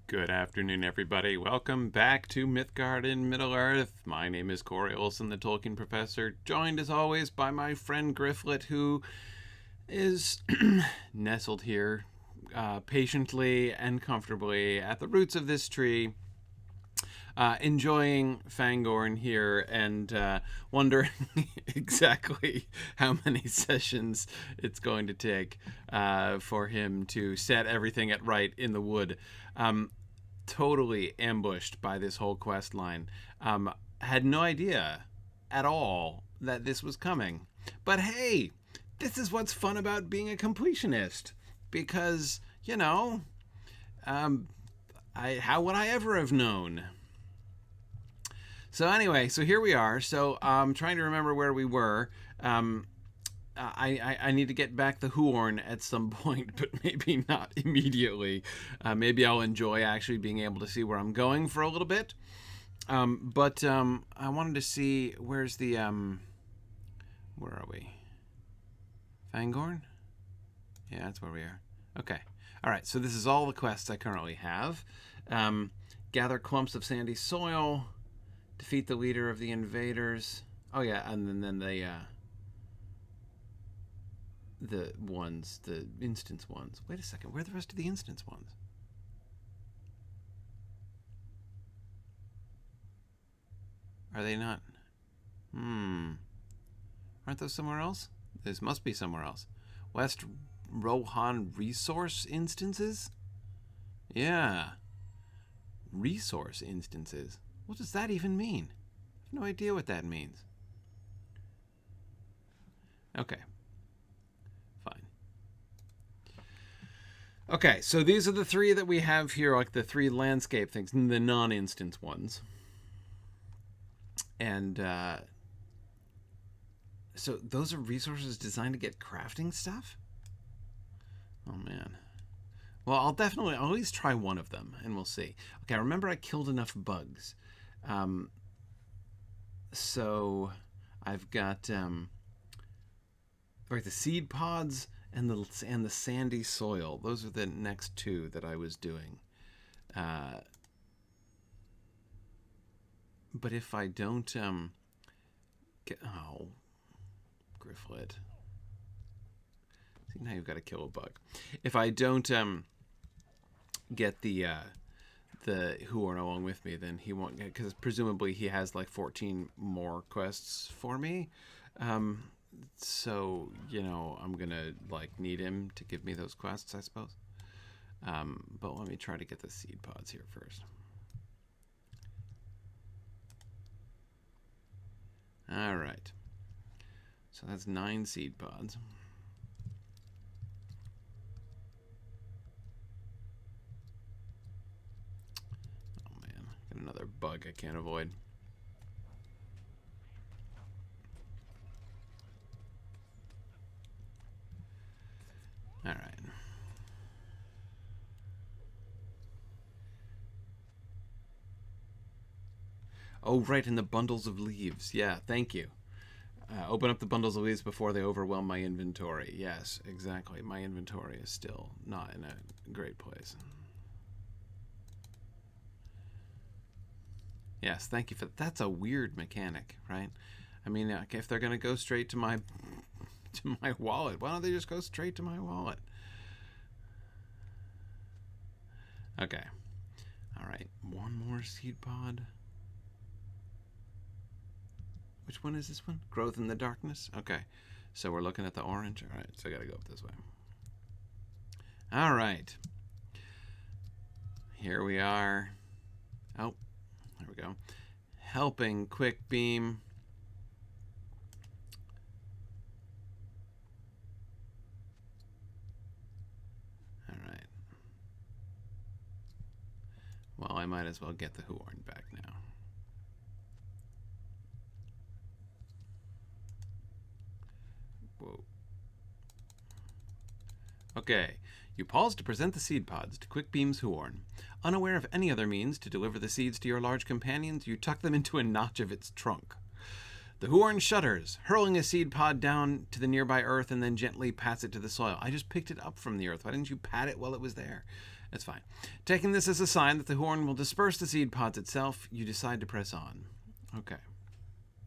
Good afternoon, everybody. Welcome back to Mythgard in Middle-earth. My name is Corey Olson, the Tolkien Professor, joined as always by my friend Gryfflet, who is nestled here patiently and comfortably at the roots of this tree, enjoying Fangorn here and wondering exactly how many sessions it's going to take for him to set everything at right in the wood. Totally ambushed by this whole quest line. Had no idea at all that this was coming. But hey, this is what's fun about being a completionist. Because, how would I ever have known? So anyway, so here we are. So I'm trying to remember where we were. I need to get back the Huorn at some point, but maybe not immediately. Maybe I'll enjoy actually being able to see where I'm going for a little bit. But I wanted to see, where's the, where are we? Fangorn? Yeah, that's where we are. Okay. All right, so this is all the quests I currently have. Gather clumps of sandy soil, defeat the leader of the invaders. Oh yeah, and then the ones, the instance ones. Wait a second, where are the rest of the instance ones? Are they not? Aren't those somewhere else? This must be somewhere else. West Rohan resource instances? Yeah. Resource instances. What does that even mean? I have no idea what that means. Okay. Fine. Okay, so these are the three that we have here, like the three landscape things, the non-instance ones. And so those are resources designed to get crafting stuff? Oh, man. Well, I'll at least try one of them, and we'll see. Okay, remember I killed enough bugs. So I've got right, the seed pods and the sandy soil. Those are the next two that I was doing. But if I don't Gryfflet. See, now you've got to kill a bug. If I don't get the Huorn along with me, then he won't get, because presumably he has like 14 more quests for me. So, I'm gonna like need him to give me those quests, I suppose. But let me try to get the seed pods here first. All right. So that's 9 seed pods. Oh man, got another bug I can't avoid. All right. Oh, right, in the bundles of leaves. Yeah, thank you. Open up the bundles of leaves before they overwhelm my inventory. Yes, exactly. My inventory is still not in a great place. Yes, thank you for that. That's a weird mechanic, right? I mean, if they're going to go straight to my wallet, why don't they just go straight to my wallet? Okay. All right. One more seed pod. Which one is this one? Growth in the darkness? Okay. So we're looking at the orange. All right. So I got to go up this way. All right. Here we are. Oh, there we go. Helping quick beam. All right. Well, I might as well get the Huorn back now. Whoa. Okay. You pause to present the seed pods to Quick Beam's Huorn. Unaware of any other means to deliver the seeds to your large companions, you tuck them into a notch of its trunk. The Huorn shudders, hurling a seed pod down to the nearby earth and then gently pats it to the soil. I just picked it up from the earth. Why didn't you pat it while it was there? That's fine. Taking this as a sign that the Huorn will disperse the seed pods itself, you decide to press on. Okay.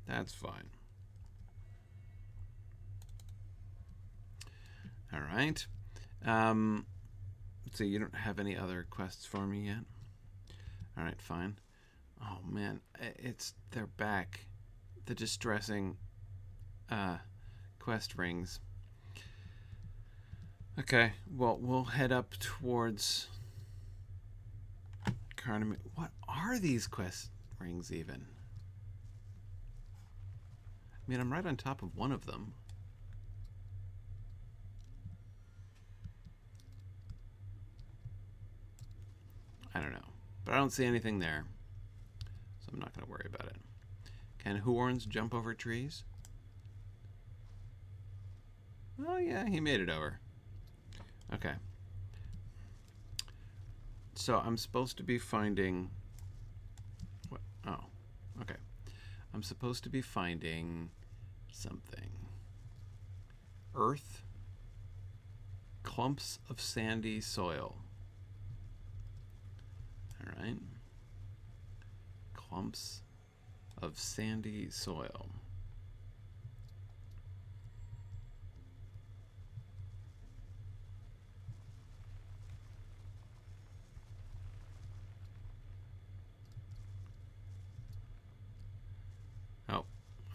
That's fine. All right. So you don't have any other quests for me yet? All right, fine. Oh, man. They're back. The distressing quest rings. Okay, well, we'll head up towards Carnament. What are these quest rings even? I mean, I'm right on top of one of them. I don't know, but I don't see anything there, so I'm not going to worry about it. Can Huorns jump over trees? Oh yeah, he made it over. Okay. So I'm supposed to be finding... What? Oh, okay. I'm supposed to be finding something. Earth. Clumps of sandy soil. All right. Clumps of sandy soil.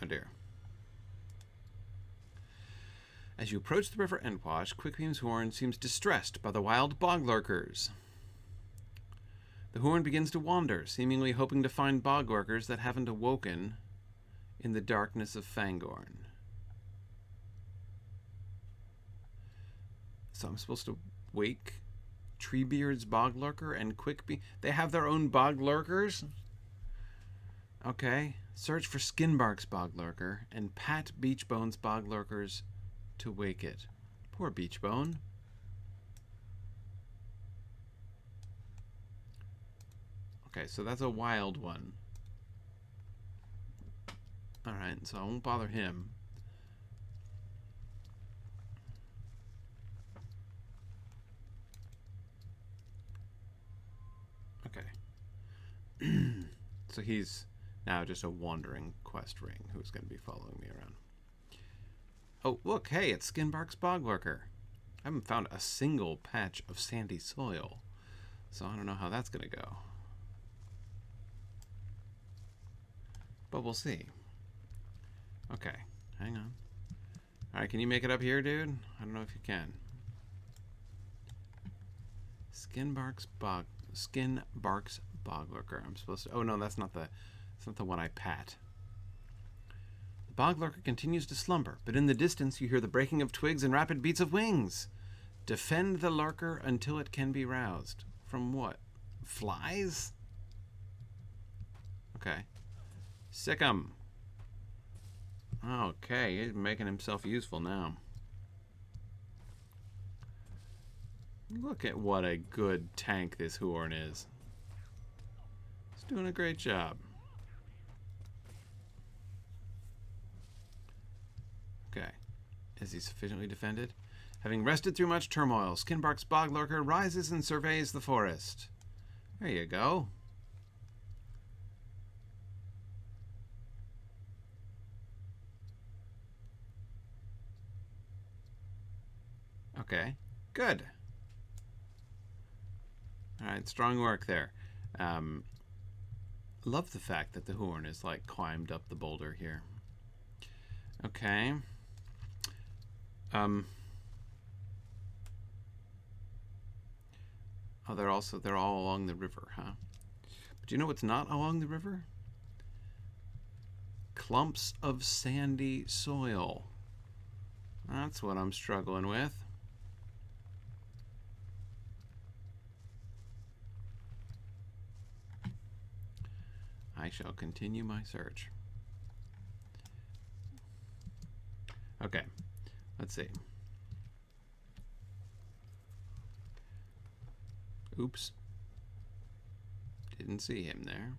Oh dear. As you approach the river Endwash, Quickbeam's Huorn seems distressed by the wild Bog-Lurkers. The Huorn begins to wander, seemingly hoping to find Bog-Lurkers that haven't awoken in the darkness of Fangorn. So I'm supposed to wake Treebeard's Bog-Lurker and Quickbeam. They have their own Bog-Lurkers? Okay. Search for Skinbark's Bog-Lurker and pat Beachbone's Bog-Lurkers to wake it. Poor Beachbone. Okay, so that's a wild one. Alright, so I won't bother him. Okay. So he's now just a wandering quest ring who's going to be following me around. Oh, look, hey, it's Skinbark's Bog-Lurker. I haven't found a single patch of sandy soil, so I don't know how that's going to go. But we'll see. Okay, hang on. Alright, can you make it up here, dude? I don't know if you can. Skinbark's Bog-Lurker. I'm supposed to... Oh, no, that's not the one I pat. The Bog-Lurker continues to slumber, but in the distance you hear the breaking of twigs and rapid beats of wings. Defend the lurker until it can be roused. From what? Flies? Okay. Signum. Okay, he's making himself useful now. Look at what a good tank this Huorn is. He's doing a great job. Okay. Is he sufficiently defended? Having rested through much turmoil, Skinbark's Bog-Lurker rises and surveys the forest. There you go. Okay, good. Alright, strong work there. Love the fact that the Huorn is like climbed up the boulder here. Okay. Oh, they're all along the river, huh? But you know what's not along the river? Clumps of sandy soil. That's what I'm struggling with. I shall continue my search. Okay, let's see. Oops. Didn't see him there.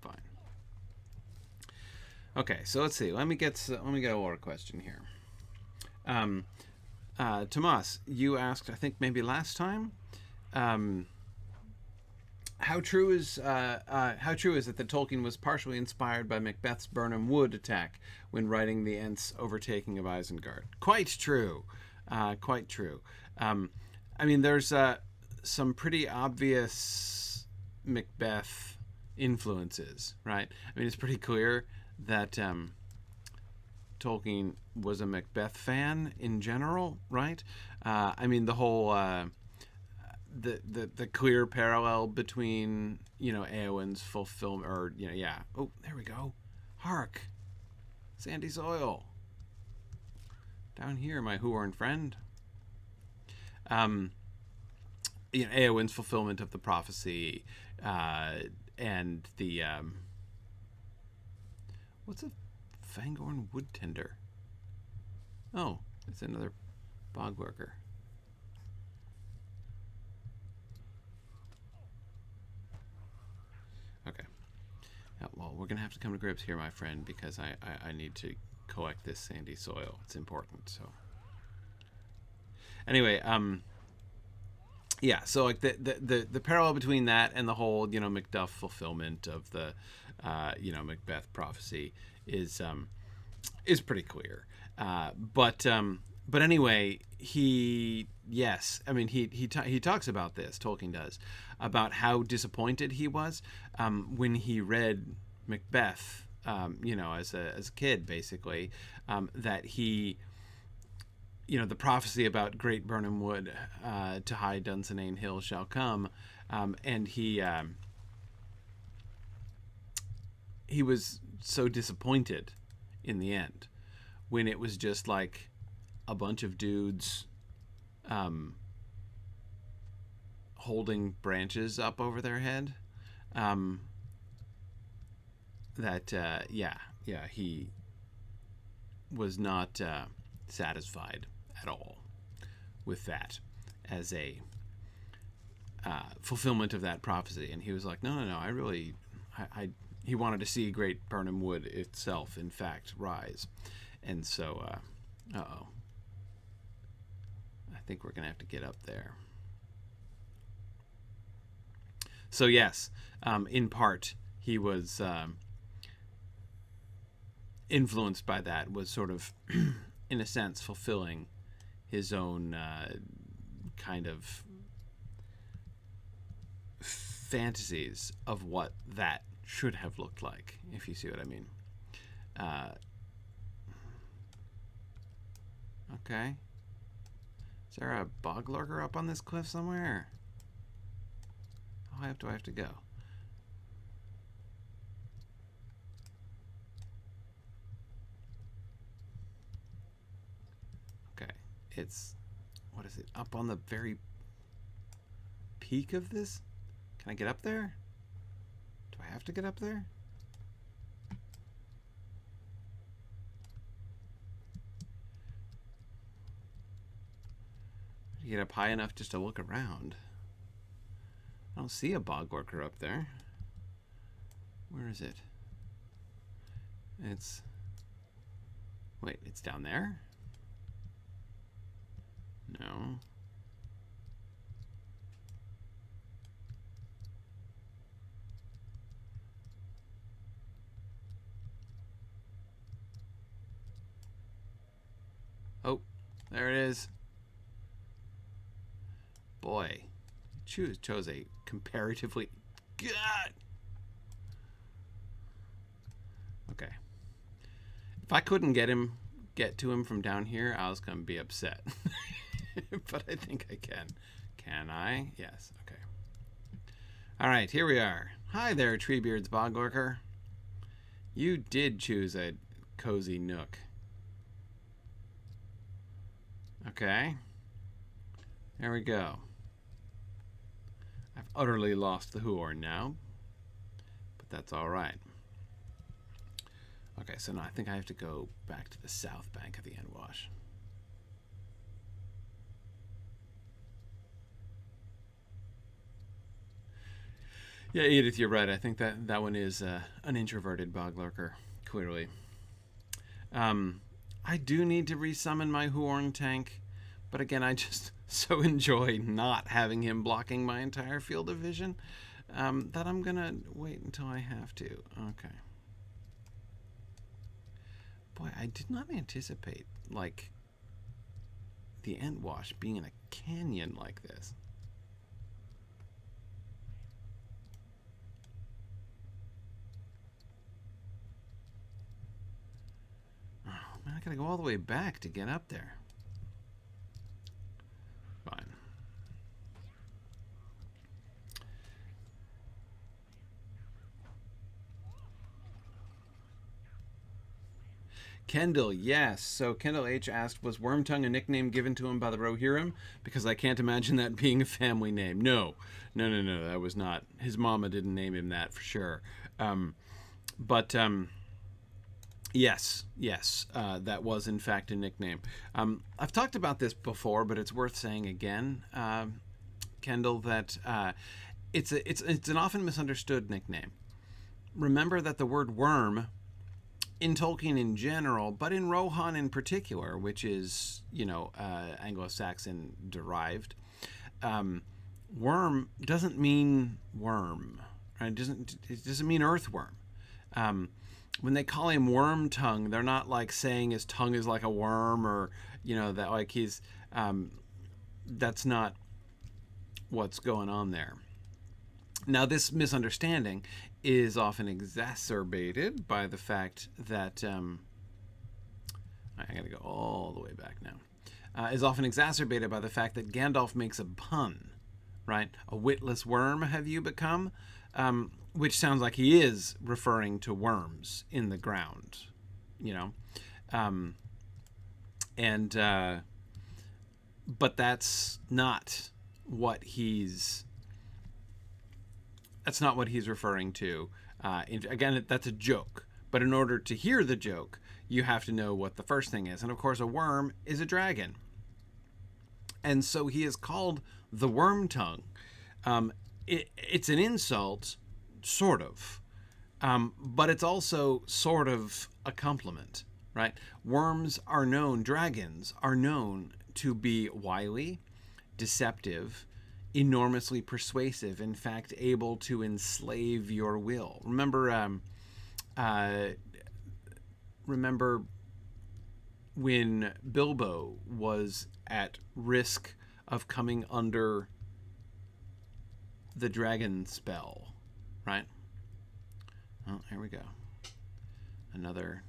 Fine. Okay, so let's see. Let me get a water question here. Tomas, you asked, I think maybe last time, um, how true is it that Tolkien was partially inspired by Macbeth's Birnam Wood attack when writing the Ents overtaking of Isengard? Quite true, quite true. I mean, there's some pretty obvious Macbeth influences, right? I mean, it's pretty clear that Tolkien was a Macbeth fan in general, right? I mean, the whole the clear parallel between Éowyn's fulfillment, or yeah. Oh, there we go. Hark, sandy soil. Down here, my Huorn friend. Éowyn's fulfillment of the prophecy, and the what's a Fangorn wood tender? Oh, it's another Bog-Lurker. Okay. Well, we're gonna have to come to grips here, my friend, because I need to collect this sandy soil. It's important. So anyway, yeah. So like the parallel between that and the whole Macduff fulfillment of the Macbeth prophecy is pretty clear. But anyway, he talks about this. Tolkien does, about how disappointed he was when he read Macbeth, as a kid, basically, that he, the prophecy about great Birnam Wood to high Dunsinane Hill shall come, and he was so disappointed in the end when it was just like a bunch of dudes holding branches up over their head, that he was not satisfied at all with that as a fulfillment of that prophecy. And he was like, no, he wanted to see great Birnam Wood itself, in fact, rise. And so, I think we're going to have to get up there. So, yes, in part, he was influenced by that, was sort of, in a sense, fulfilling his own kind of fantasies of what that should have looked like, if you see what I mean. Okay. Is there a Bog-Lurker up on this cliff somewhere? How high up do I have to go? Okay. It's, what is it? Up on the very peak of this? Can I get up there? Do I have to get up there? Get up high enough just to look around. I don't see a Bog-Lurker up there. Where is it? Wait, it's down there? No. Oh, there it is. Boy, chose a comparatively good. Okay. If I couldn't get to him from down here, I was gonna be upset. But I think I can. Can I? Yes. Okay. All right, here we are. Hi there, Treebeard's Bog-Lurker. You did choose a cozy nook. Okay. There we go. I've utterly lost the Huorn now, but that's all right. Okay, so now I think I have to go back to the south bank of the Endwash. Yeah, Edith, you're right. I think that one is an introverted Bog-Lurker, clearly. I do need to resummon my Huorn tank, But again, I just so enjoy not having him blocking my entire field of vision that I'm going to wait until I have to. Okay. Boy, I did not anticipate, like, the Entwash being in a canyon like this. Oh, man, I gotta go all the way back to get up there. Fine. Kendall, yes. So Kendall H asked, was Wormtongue a nickname given to him by the Rohirrim? Because I can't imagine that being a family name. No, that was not. His mama didn't name him that for sure. But yes, that was in fact a nickname. I've talked about this before, but it's worth saying again, Kendall, that it's an often misunderstood nickname. Remember that the word worm, in Tolkien in general, but in Rohan in particular, which is, Anglo-Saxon derived, worm doesn't mean worm. Right? It doesn't mean earthworm. When they call him Wormtongue, they're not like saying his tongue is like a worm, or that like he's. That's not what's going on there. Now, this misunderstanding is often exacerbated by the fact that I got to go all the way back now. Is often exacerbated by the fact that Gandalf makes a pun, right? A witless worm have you become, which sounds like he is referring to worms in the ground, but that's not what he's. That's not what he's referring to. Again, that's a joke. But in order to hear the joke, you have to know what the first thing is. And of course, a worm is a dragon. And so he is called the Wormtongue. It's an insult, sort of. But it's also sort of a compliment, right? Dragons are known to be wily, deceptive, enormously persuasive, in fact able to enslave your will. Remember when Bilbo was at risk of coming under the dragon spell, right? Oh, here we go. Another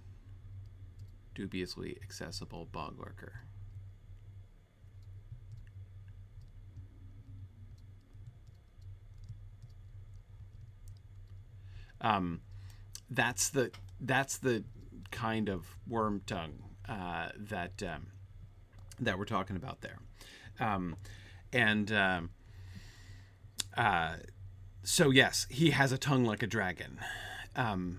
dubiously accessible Bog-Lurker. That's the kind of Wormtongue that we're talking about there, so yes, he has a tongue like a dragon, and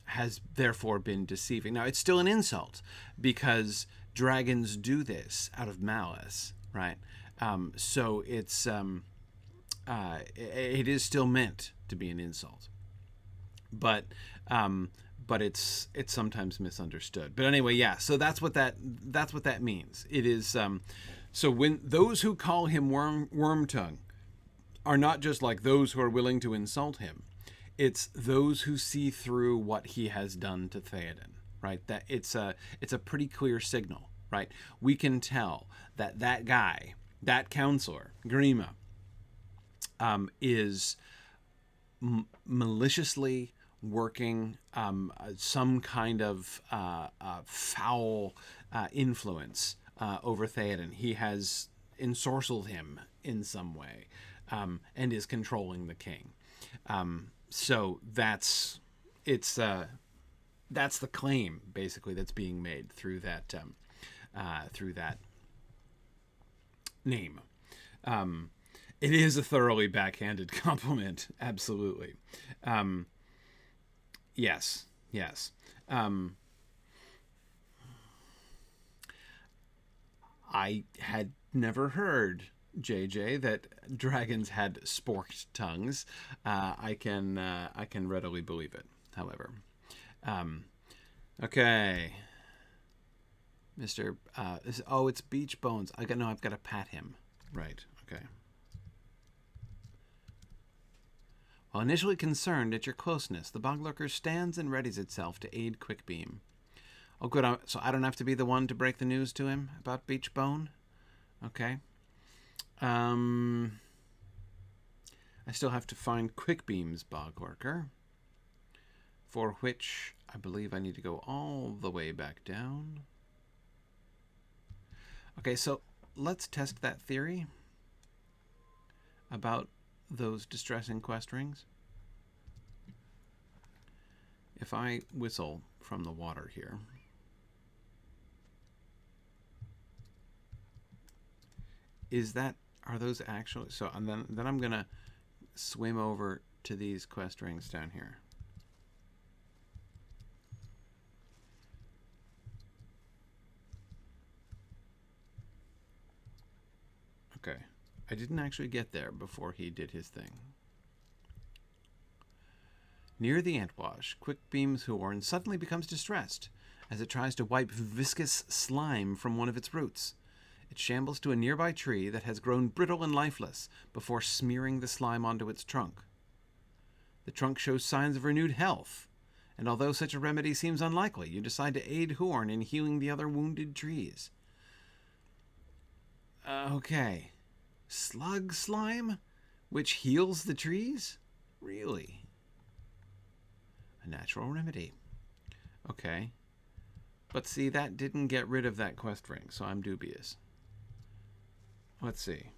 has therefore been deceiving. Now, it's still an insult because dragons do this out of malice, right? So it's it is still meant to be an insult. But it's sometimes misunderstood. But anyway, yeah. So that's what that means. It is. So when those who call him Wormtongue are not just like those who are willing to insult him, it's those who see through what he has done to Theoden. Right. That it's a pretty clear signal. Right. We can tell that guy, that counselor, Grima, is maliciously working some kind of foul influence over Theoden. He has ensorcelled him in some way, and is controlling the king. So that's the claim basically that's being made through that name. It is a thoroughly backhanded compliment, absolutely. Yes. I had never heard, JJ, that dragons had sporked tongues. I can readily believe it, however. Okay. Mr. Oh, it's Beach Bones. I've got to pat him. Right. Okay. While initially concerned at your closeness, the Bog-Lurker stands and readies itself to aid Quickbeam. Oh, good. So I don't have to be the one to break the news to him about Beach Bone? Okay. I still have to find Quickbeam's Bog-Lurker, for which I believe I need to go all the way back down. Okay, so let's test that theory about those distressing quest rings. If I whistle from the water here, are those actually, so and then I'm gonna swim over to these quest rings down here. Okay, I didn't actually get there before he did his thing. Near the Antwash, Quickbeam's Huorn suddenly becomes distressed as it tries to wipe viscous slime from one of its roots. It shambles to a nearby tree that has grown brittle and lifeless before smearing the slime onto its trunk. The trunk shows signs of renewed health, and although such a remedy seems unlikely, you decide to aid Huorn in healing the other wounded trees. Okay. Slug slime? Which heals the trees? Really? A natural remedy. Okay. But see, that didn't get rid of that quest ring, so I'm dubious. Let's see.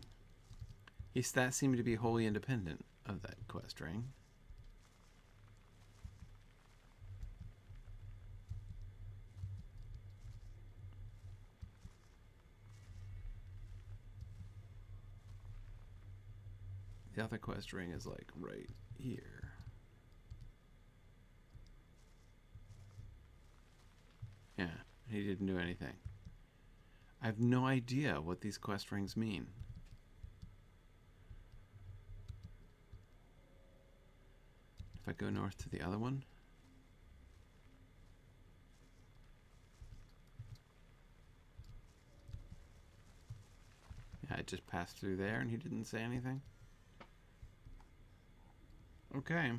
That seemed to be wholly independent of that quest ring. The other quest ring is like right here. Yeah, he didn't do anything. I have no idea what these quest rings mean. If I go north to the other one. Yeah, I just passed through there and he didn't say anything. Okay.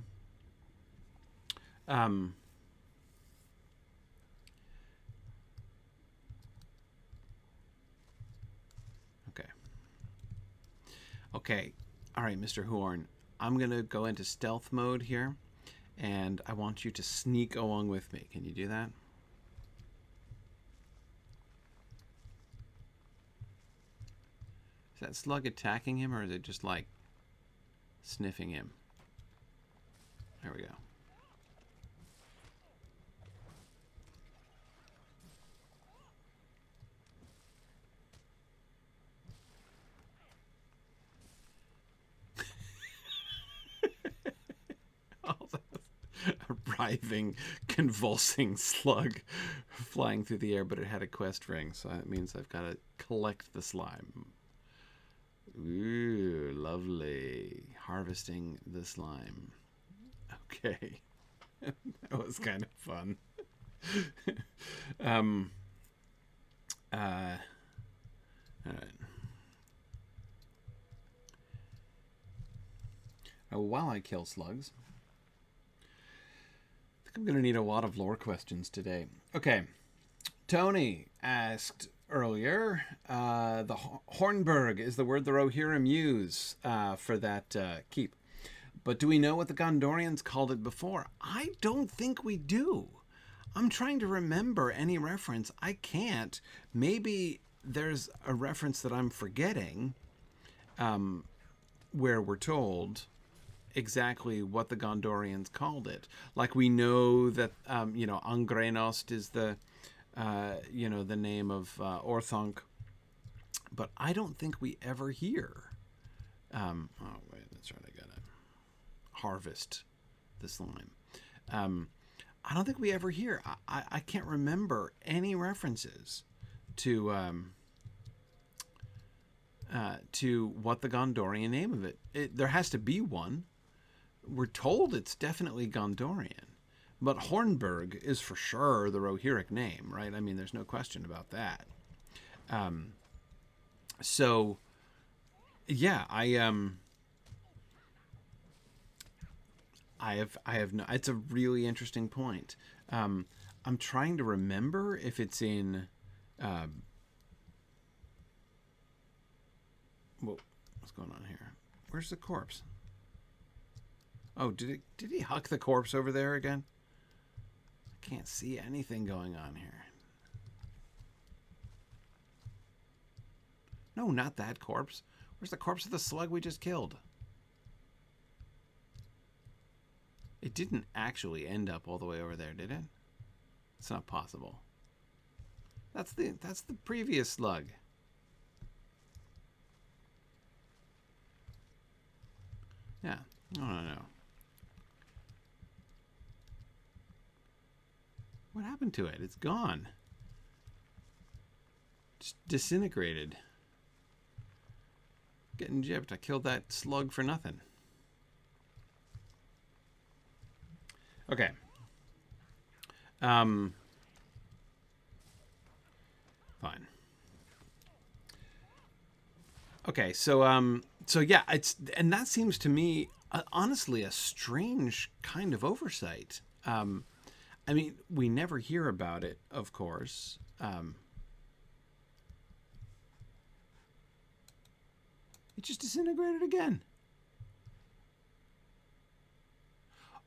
Okay. All right, Mr. Huorn. I'm going to go into stealth mode here, and I want you to sneak along with me. Can you do that? Is that slug attacking him, or is it just, like, sniffing him? There we go. A writhing, convulsing slug flying through the air, but it had a quest ring, so that means I've got to collect the slime. Ooh, lovely. Harvesting the slime. Okay. That was kind of fun. All right. While I kill slugs, I think I'm going to need a lot of lore questions today. Okay. Tony asked earlier, the Hornburg is the word the Rohirrim use for that keep. But do we know what the Gondorians called it before? I don't think we do. I'm trying to remember any reference. I can't. Maybe there's a reference that I'm forgetting where we're told exactly what the Gondorians called it. Like we know that, Angrenost is the, the name of Orthonk. But I don't think we ever hear. Oh, wait, that's right. I got to harvest the slime. I don't think we ever hear. I can't remember any references to what the Gondorian name of it. There has to be one. We're told it's definitely Gondorian, But Hornburg is for sure the Rohirric name, right? I mean, there's no question about that. So, yeah, I have no. It's a really interesting point. I'm trying to remember if it's in. Whoa, what's going on here? Where's the corpse? Oh, did he huck the corpse over there again? I can't see anything going on here. No, not that corpse. Where's the corpse of the slug we just killed? It didn't actually end up all the way over there, did it? It's not possible. That's the previous slug. Yeah. No. What happened to it? It's gone. Just disintegrated. Getting gypped. I killed that slug for nothing. Okay. Fine. Okay, so yeah, and that seems to me honestly a strange kind of oversight. I mean, we never hear about it, of course. It just disintegrated again.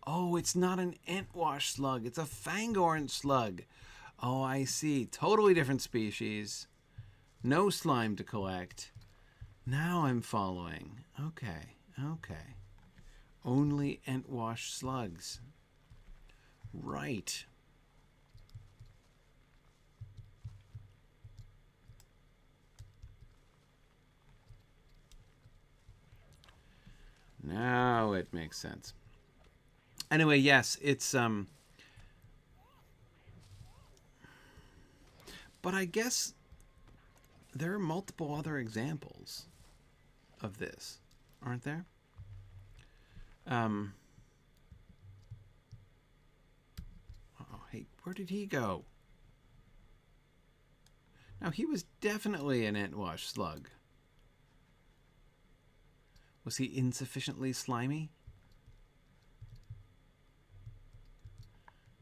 Oh, it's not an Entwash slug. It's a Fangorn slug. Oh, I see. Totally different species. No slime to collect. Now I'm following. Okay. Only Entwash slugs. Right. Now it makes sense. Anyway, yes, it's but I guess there are multiple other examples of this, aren't there? Oh, hey, where did he go? Now, he was definitely an Entwash slug. Was he insufficiently slimy?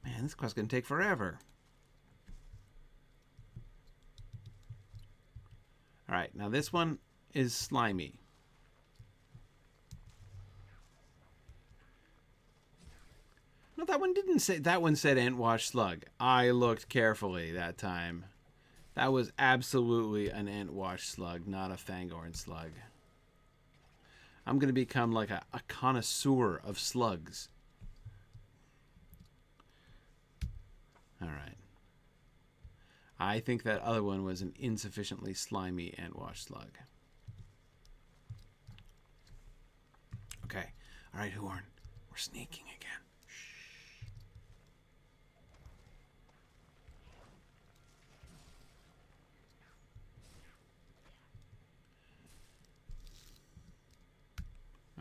Man, this quest's gonna take forever. Alright, now this one is slimy. No, that one didn't say... That one said Entwash slug. I looked carefully that time. That was absolutely an Entwash slug, not a Fangorn slug. I'm going to become like a connoisseur of slugs. Alright. I think that other one was an insufficiently slimy Entwash slug. Okay. Alright, Huorn. We're sneaking again.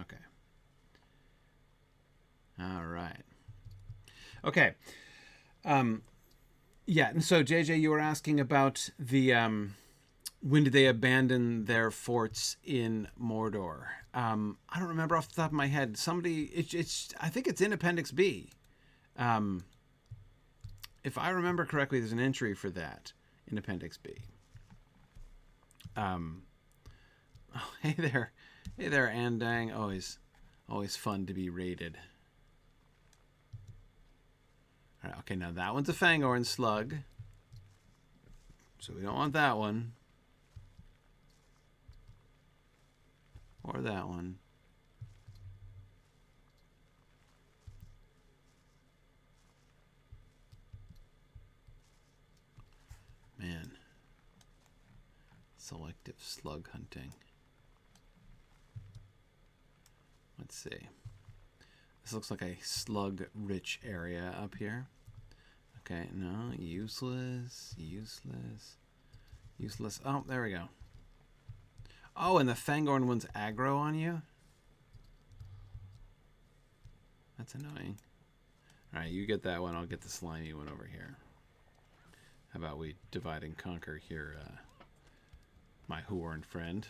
Okay. All right. Okay. Yeah, and so JJ, you were asking about the when did they abandon their forts in Mordor? I don't remember off the top of my head. Somebody, it's I think it's in Appendix B. If I remember correctly, there's an entry for that in Appendix B. Oh, hey there, Andang. Always fun to be raided. All right, okay, now that one's a Fangorn slug, so we don't want that one. Or that one. Man. Selective slug hunting. Let's see. This looks like a slug-rich area up here. Okay, no, useless. Oh, there we go. Oh, and the Fangorn one's aggro on you? That's annoying. All right, you get that one. I'll get the slimy one over here. How about we divide and conquer here, my Huorn friend.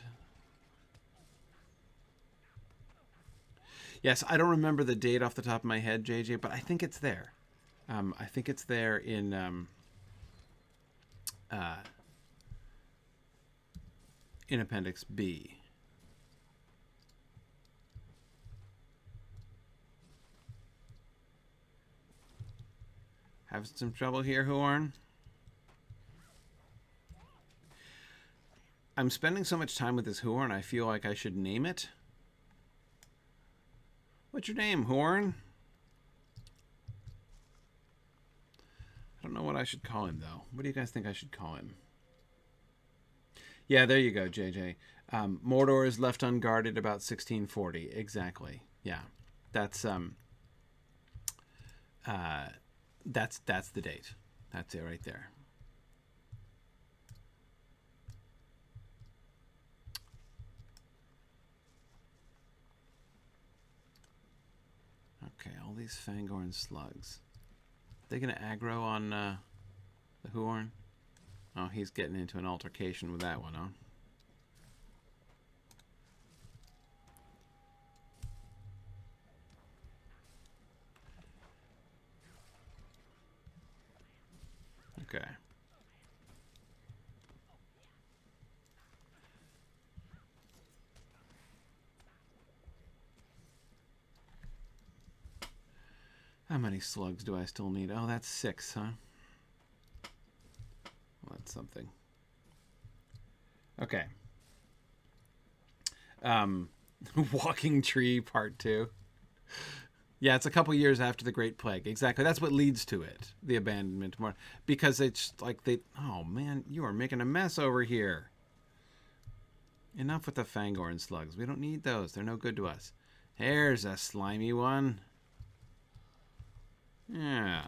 Yes, I don't remember the date off the top of my head, JJ, but I think it's there. I think it's there in Appendix B. Having some trouble here, Huorn? I'm spending so much time with this Huorn, I feel like I should name it. What's your name, Huorn? I don't know what I should call him, though. What do you guys think I should call him? Yeah, there you go, JJ. Mordor is left unguarded about 1640. Exactly. Yeah, that's the date. That's it right there. Okay, all these Fangorn slugs. Are they gonna aggro on the Huorn? Oh, he's getting into an altercation with that one, huh? Okay. How many slugs do I still need? Oh, that's 6, huh? Well, that's something. Okay. Walking Tree Part 2. Yeah, it's a couple years after the Great Plague. Exactly. That's what leads to it. The abandonment. More because it's like they... Oh, man, you are making a mess over here. Enough with the Fangorn slugs. We don't need those. They're no good to us. Here's a slimy one. Yeah.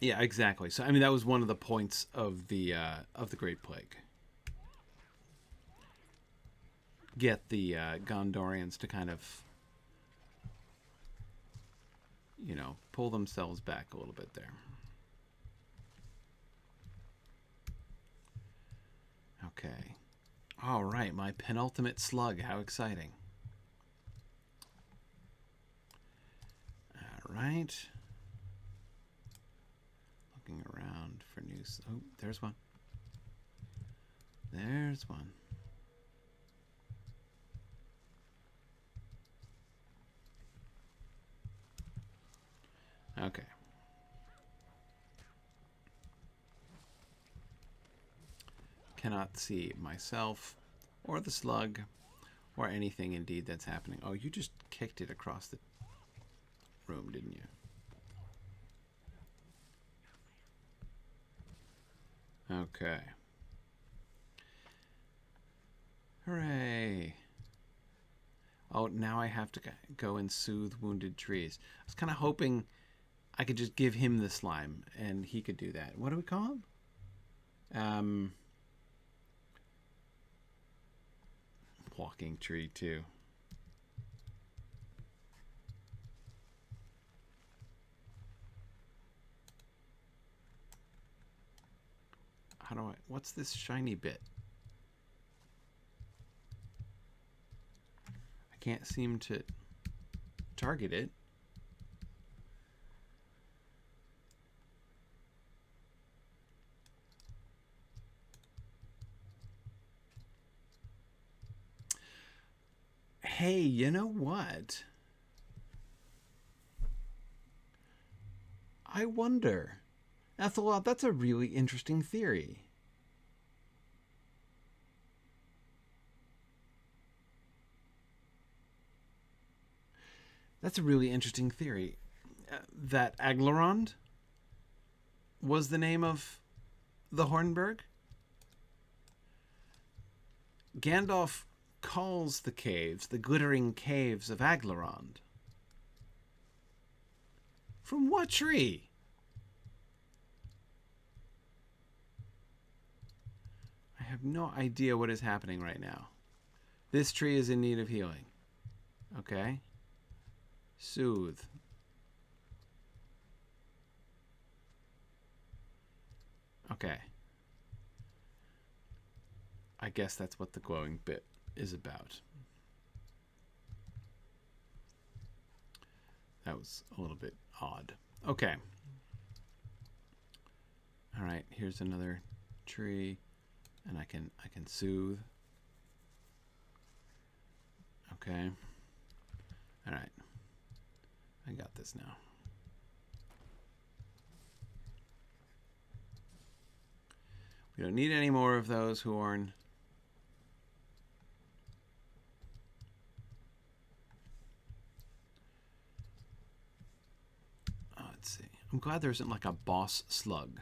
Yeah, exactly. So I mean, that was one of the points of the Great Plague. Get the Gondorians to kind of, you know, pull themselves back a little bit there. Okay. All right, my penultimate slug. How exciting. All right. Looking around for new... Oh, there's one. There's one. Okay. Cannot see myself or the slug or anything indeed that's happening. Oh, you just kicked it across the room, didn't you? Okay. Hooray. Oh, now I have to go and soothe wounded trees. I was kind of hoping I could just give him the slime and he could do that. What do we call him? Walking Tree 2. How do I... What's this shiny bit? I can't seem to target it. Hey, you know what? I wonder. Ethelwald, that's a really interesting theory. That's a really interesting theory. That Aglarond was the name of the Hornburg? Gandalf calls the caves the glittering caves of Aglarond. From what tree? have no idea what is happening right now. This tree is in need of healing. Okay. Soothe. Okay. I guess that's what the glowing bit is about. That was a little bit odd. Okay. All right, here's another tree, and I can soothe. Okay. All right. I got this now. We don't need any more of those, Huorn. Let's see. I'm glad there isn't like a boss slug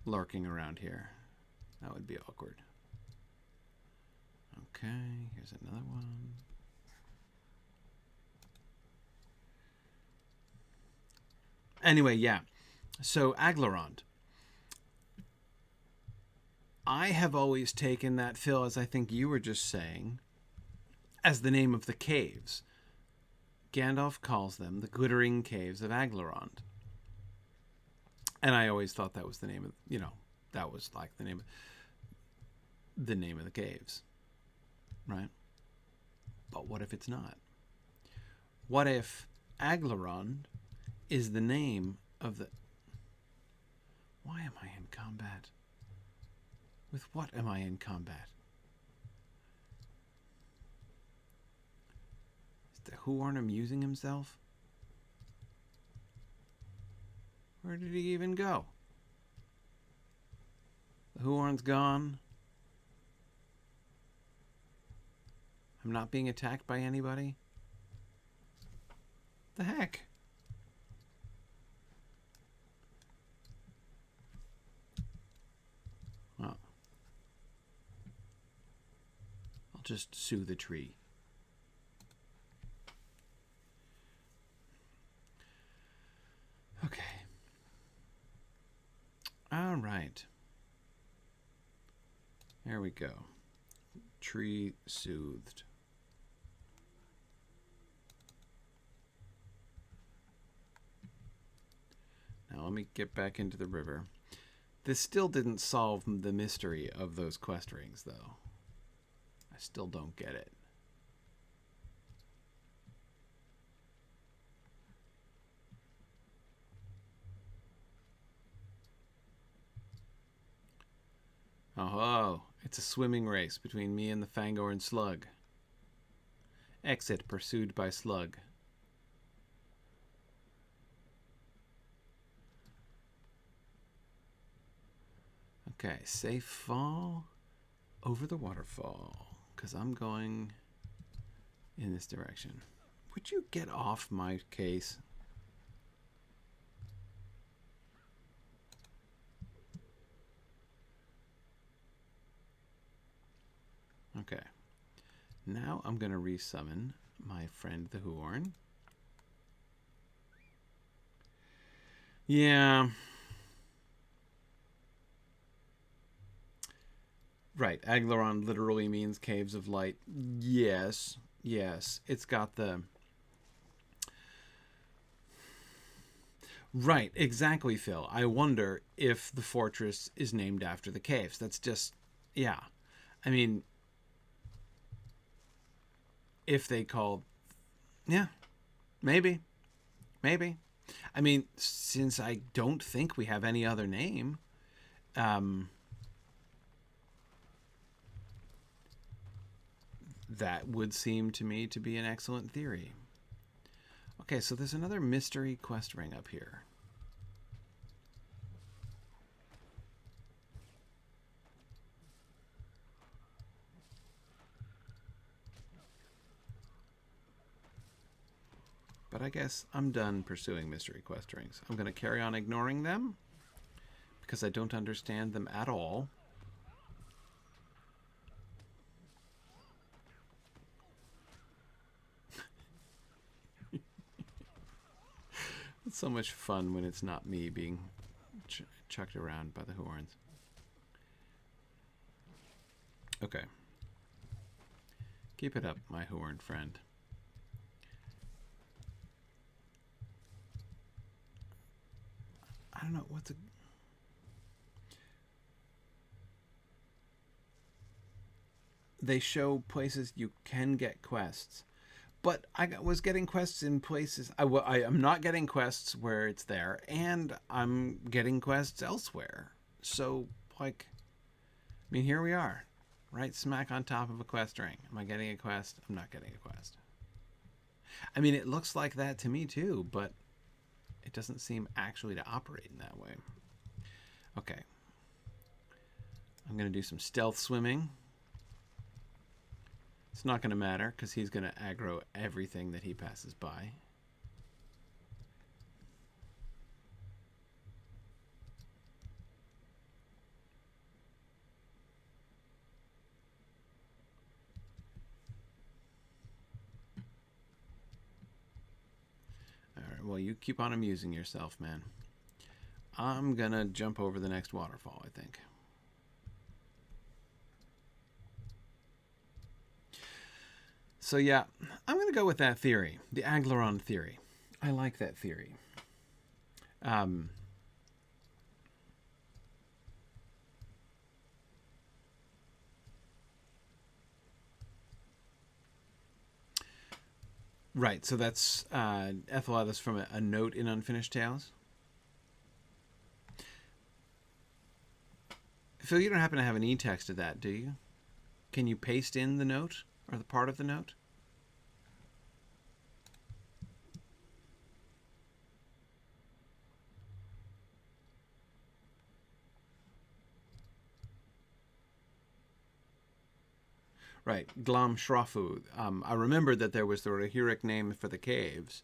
lurking around here. That would be awkward. Okay, here's another one. Anyway, yeah. So Aglarond. I have always taken that, Phil, as I think you were just saying, as the name of the caves. Gandalf calls them the Glittering Caves of Aglarond. And I always thought that was the name of, you know, that was like the name of the caves. Right? But what if it's not? What if Aglarond is the name of the... Why am I in combat? With what am I in combat? Is the Huorn amusing himself? Where did he even go? The Huorn's gone. I'm not being attacked by anybody? The heck? Well, I'll just sue the tree. Okay. All right. There we go. Tree soothed. Now let me get back into the river. This still didn't solve the mystery of those quest rings, though. I still don't get it. Oh, it's a swimming race between me and the Fangorn slug. Exit pursued by slug. Okay, safe fall over the waterfall, because I'm going in this direction. Would you get off my case? Okay. Now I'm going to resummon my friend the Huorn. Yeah. Right. Aglarond literally means caves of light. Yes. Yes. It's got the... Right. Exactly, Phil. I wonder if the fortress is named after the caves. That's just... Yeah. I mean... If they called... Yeah. Maybe. Maybe. I mean, since I don't think we have any other name... that would seem to me to be an excellent theory. Okay, so there's another mystery quest ring up here. But I guess I'm done pursuing mystery quest rings. I'm going to carry on ignoring them because I don't understand them at all. It's so much fun when it's not me being chucked around by the Huorns. Okay. Keep it up, my Huorn friend. I don't know what's a... They show places you can get quests, but I was getting quests in places... I'm not getting quests where it's there, and I'm getting quests elsewhere. So, like, I mean, here we are, right smack on top of a quest ring. Am I getting a quest? I'm not getting a quest. I mean, it looks like that to me too, but it doesn't seem actually to operate in that way. Okay. I'm going to do some stealth swimming. It's not going to matter because he's going to aggro everything that he passes by. All right, well, you keep on amusing yourself, man. I'm going to jump over the next waterfall, I think. So yeah, I'm going to go with that theory, the Aglaron theory. I like that theory. Right, so that's Ethel, that's from a note in Unfinished Tales. Phil, you don't happen to have an e-text of that, do you? Can you paste in the note or the part of the note? Right, Glam Shrafu. I remembered that there was the Rahiric name for the caves.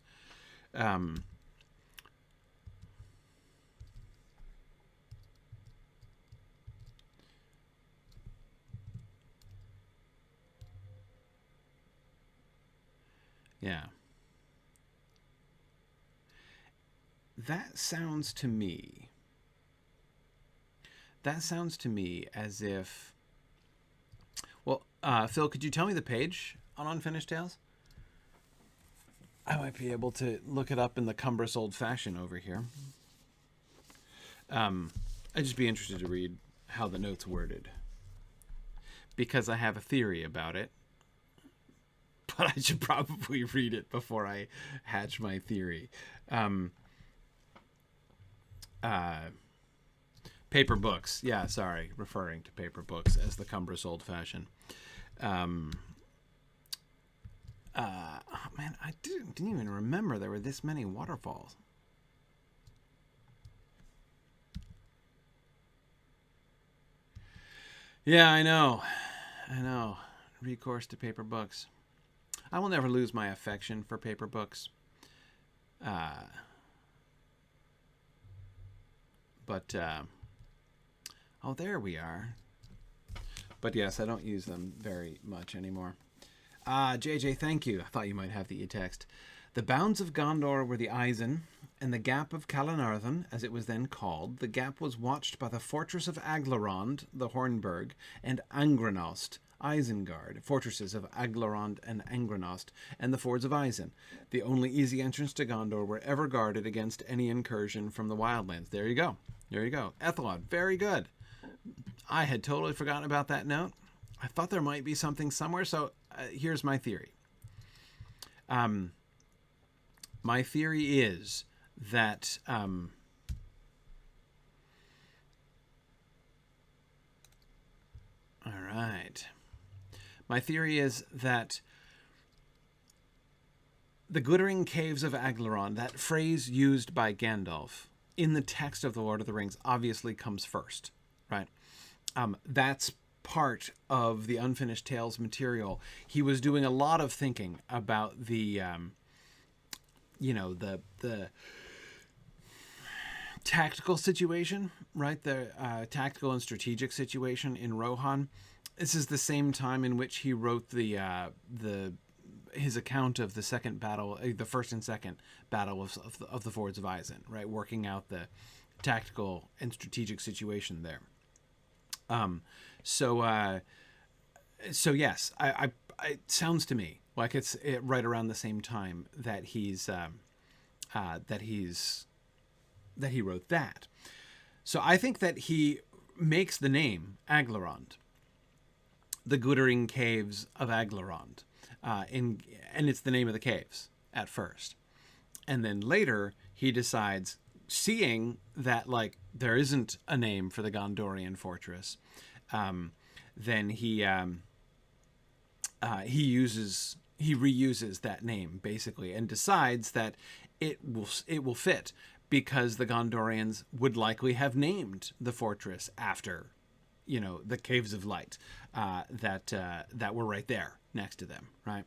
Yeah. That sounds to me as if... Well, Phil, could you tell me the page on Unfinished Tales? I might be able to look it up in the cumbrous old fashion over here. I'd just be interested to read how the note's worded, because I have a theory about it. But I should probably read it before I hatch my theory. Paper books. Yeah, sorry. Referring to paper books as the cumbrous old fashion. Man, I didn't even remember there were this many waterfalls. Yeah, I know. Recourse to paper books. I will never lose my affection for paper books. Oh, there we are. But yes, I don't use them very much anymore. JJ, thank you. I thought you might have the e-text. The bounds of Gondor were the Eisen, and the Gap of Calanarthon, as it was then called. The gap was watched by the fortress of Aglarond, the Hornburg, and Angranost, Isengard, fortresses of Aglarond and Angranost, and the fords of Eisen. The only easy entrance to Gondor were ever guarded against any incursion from the wildlands. There you go. There you go. Ethelod, very good. I had totally forgotten about that note. I thought there might be something somewhere, so here's my theory. My theory is that... all right. My theory is that the glittering caves of Aglarond, that phrase used by Gandalf in the text of The Lord of the Rings, obviously comes first, right? That's part of the Unfinished Tales material. He was doing a lot of thinking about the, the tactical situation, right? The tactical and strategic situation in Rohan. This is the same time in which he wrote his account of the second battle, the first and second battle of the Fords of Eisen, right? Working out the tactical and strategic situation there. So So yes, it sounds to me like it's right around the same time that that he wrote that. So I think that he makes the name Aglarond, the glittering caves of Aglarond, and it's the name of the caves at first, and then later he decides, seeing that like there isn't a name for the Gondorian fortress, then he reuses that name basically, and decides that it will fit because the Gondorians would likely have named the fortress after, the caves of light that were right there next to them, right?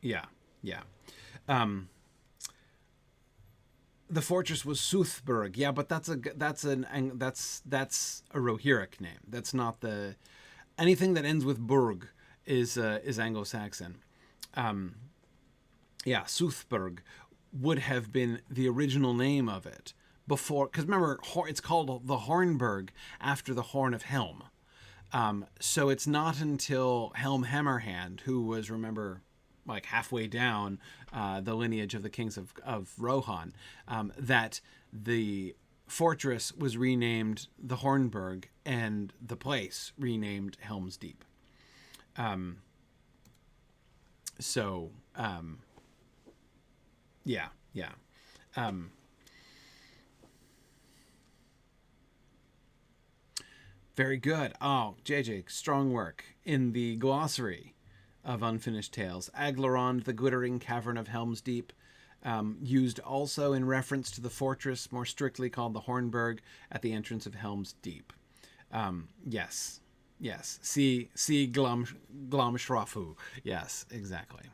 Yeah, yeah. The fortress was Soothburg. Yeah, but that's a Rohirric name. That's not the anything that ends with burg is Anglo-Saxon. Yeah, Soothburg would have been the original name of it before, because remember, it's called the Hornburg after the Horn of Helm. So it's not until Helm Hammerhand, who was, remember, like halfway down the lineage of the kings of Rohan, that the fortress was renamed the Hornburg and the place renamed Helm's Deep. Yeah, yeah. Very good. Oh, JJ, strong work. In the glossary of Unfinished Tales, Aglarond, the glittering cavern of Helm's Deep, used also in reference to the fortress, more strictly called the Hornburg, at the entrance of Helm's Deep. Yes. See Glomshrafu. Yes, exactly.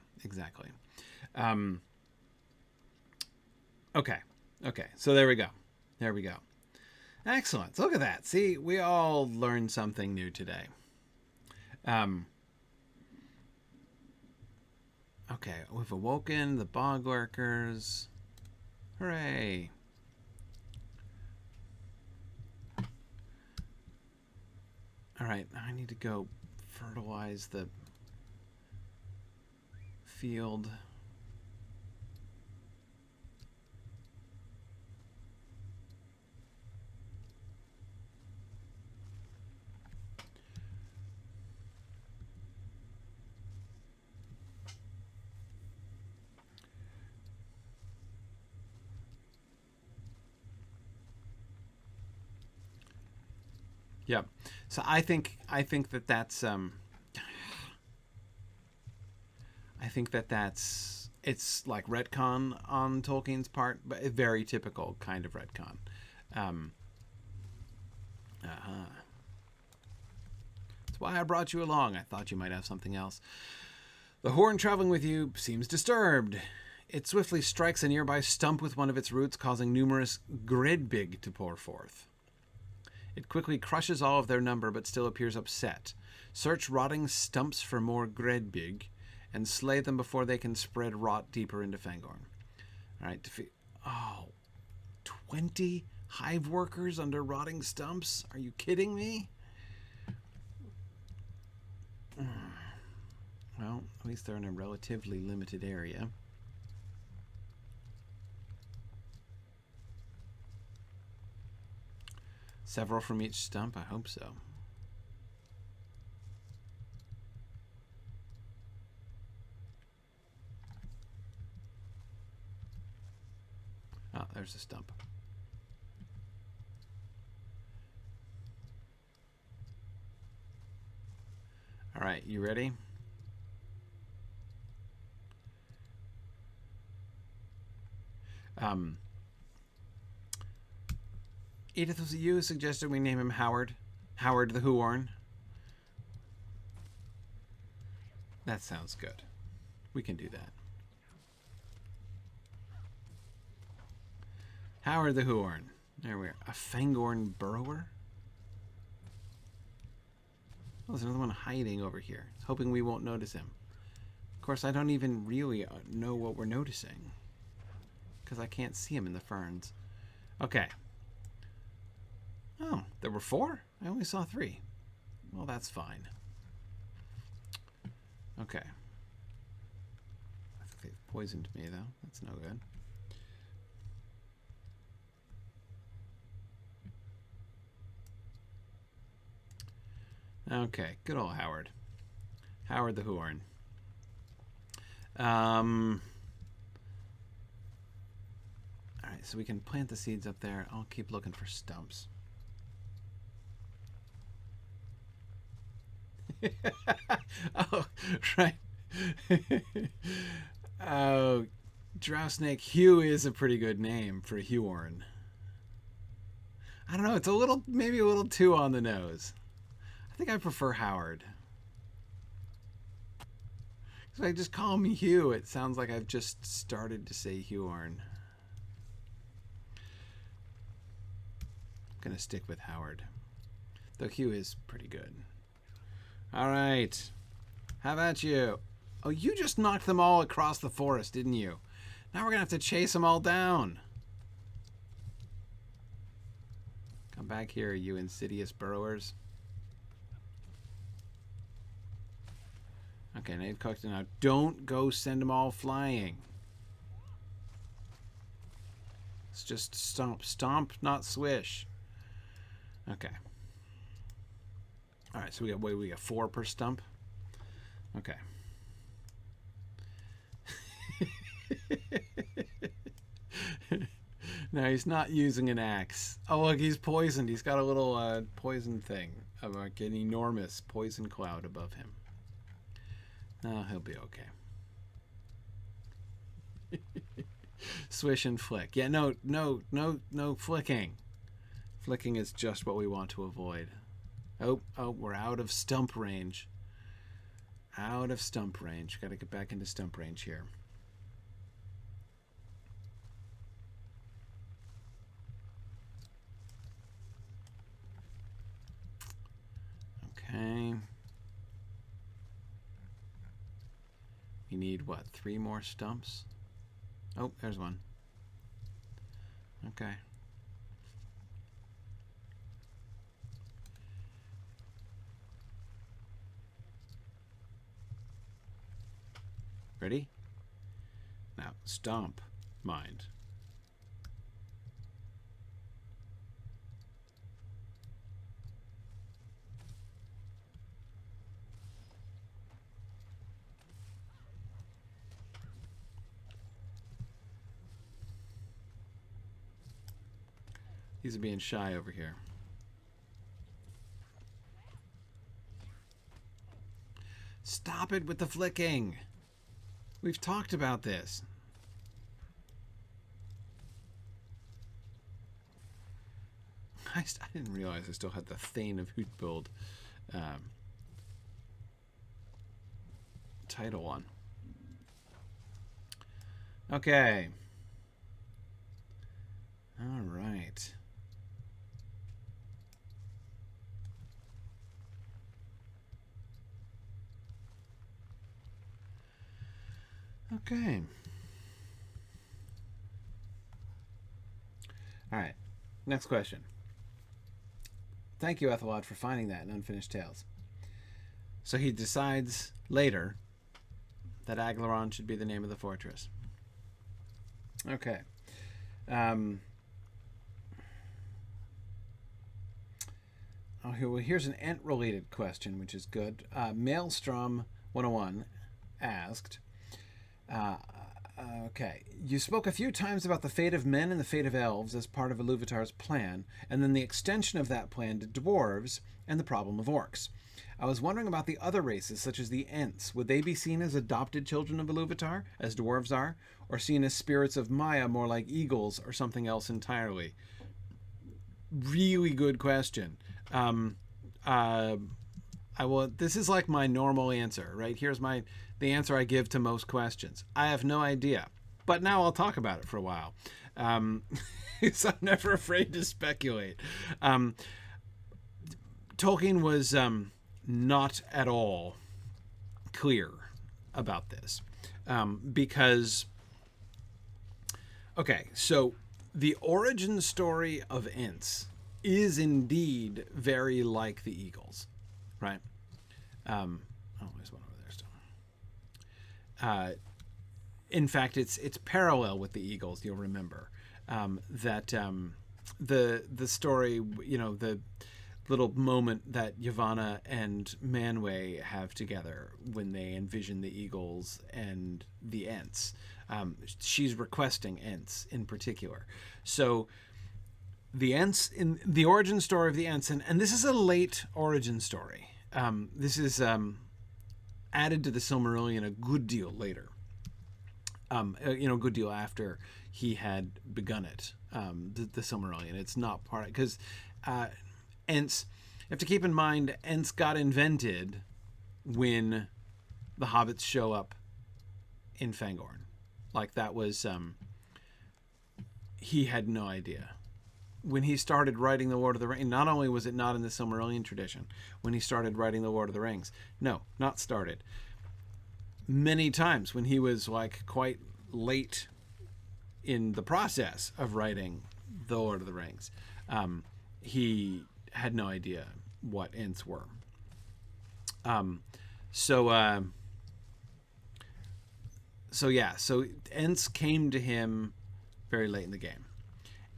Okay. So there we go. Excellent. Look at that. See, we all learned something new today. Okay, we've awoken the Bog-Lurkers. Hooray. All right, I need to go fertilize the field. Yep. So I think that that's it's like retcon on Tolkien's part, but a very typical kind of retcon. That's why I brought you along. I thought you might have something else. The Huorn traveling with you seems disturbed. It swiftly strikes a nearby stump with one of its roots, causing numerous gredbig to pour forth. It quickly crushes all of their number, but still appears upset. Search rotting stumps for more gredbig, and slay them before they can spread rot deeper into Fangorn. All right, 20 hive workers under rotting stumps? Are you kidding me? Well, at least they're in a relatively limited area. Several from each stump? I hope so. Oh, there's a stump. All right, you ready? Edith, was it you who suggested we name him Howard? Howard the Huorn? That sounds good. We can do that. Howard the Huorn. There we are. A Fangorn burrower? Oh, there's another one hiding over here. Hoping we won't notice him. Of course, I don't even really know what we're noticing, because I can't see him in the ferns. Okay. Oh, there were 4? I only saw 3. Well, that's fine. Okay. I think they've poisoned me, though. That's no good. Okay, good old Howard. Howard the Huorn. All right, so we can plant the seeds up there. I'll keep looking for stumps. Oh, right. Oh, Drow Snake Hugh is a pretty good name for Huorn. I don't know. It's a little, maybe a little too on the nose. I think I prefer Howard. If I just call me Hugh, it sounds like I've just started to say Huorn. I'm going to stick with Howard. Though Hugh is pretty good. All right. How about you? Oh, you just knocked them all across the forest, didn't you? Now we're going to have to chase them all down. Come back here, you insidious burrowers. Okay, now you've cooked it. Now don't go send them all flying. It's just stomp. Stomp, not swish. Okay. All right, so we got 4 per stump. Okay. No, he's not using an axe. Oh, look, he's poisoned. He's got a little poison thing, like an enormous poison cloud above him. No, he'll be okay. Swish and flick. Yeah, no flicking. Flicking is just what we want to avoid. Oh, we're out of stump range. Out of stump range. Got to get back into stump range here. Okay. We need, what, 3 more stumps? Oh, there's one. Okay. Ready? Now, stomp, mind. These are being shy over here. Stop it with the flicking. We've talked about this. I didn't realize I still had the Thane of Hootbuild title on. Okay. All right. Okay. All right. Next question. Thank you, Ethelwald, for finding that in Unfinished Tales. So he decides later that Aglaron should be the name of the fortress. Okay. Here's an Ent-related question, which is good. Maelstrom 101 asked, okay, you spoke a few times about the fate of men and the fate of elves as part of Iluvatar's plan, and then the extension of that plan to dwarves and the problem of orcs. I was wondering about the other races, such as the Ents. Would they be seen as adopted children of Iluvatar, as dwarves are, or seen as spirits of Maya, more like eagles, or something else entirely? Really good question. This is like my normal answer, right? Here's the answer I give to most questions. I have no idea, but now I'll talk about it for a while. So I'm never afraid to speculate. Tolkien was not at all clear about this because, okay, so the origin story of Ents is indeed very like the Eagles. Right. Oh, there's one over there still. In fact, it's parallel with the eagles. You'll remember that the story, the little moment that Yavanna and Manwë have together when they envision the eagles and the Ents. She's requesting Ents in particular. So the Ents, in the origin story of the Ents, and this is a late origin story. This is added to the Silmarillion a good deal later. A good deal after he had begun it, the Silmarillion. It's not part, because Ents, you have to keep in mind, Ents got invented when the hobbits show up in Fangorn. Like, that was, he had no idea. When he started writing the Lord of the Rings, not only was it not in the Silmarillion tradition, when he started writing the Lord of the Rings, no, not started. Many times when he was like quite late in the process of writing the Lord of the Rings, he had no idea what Ents were. So Ents came to him very late in the game,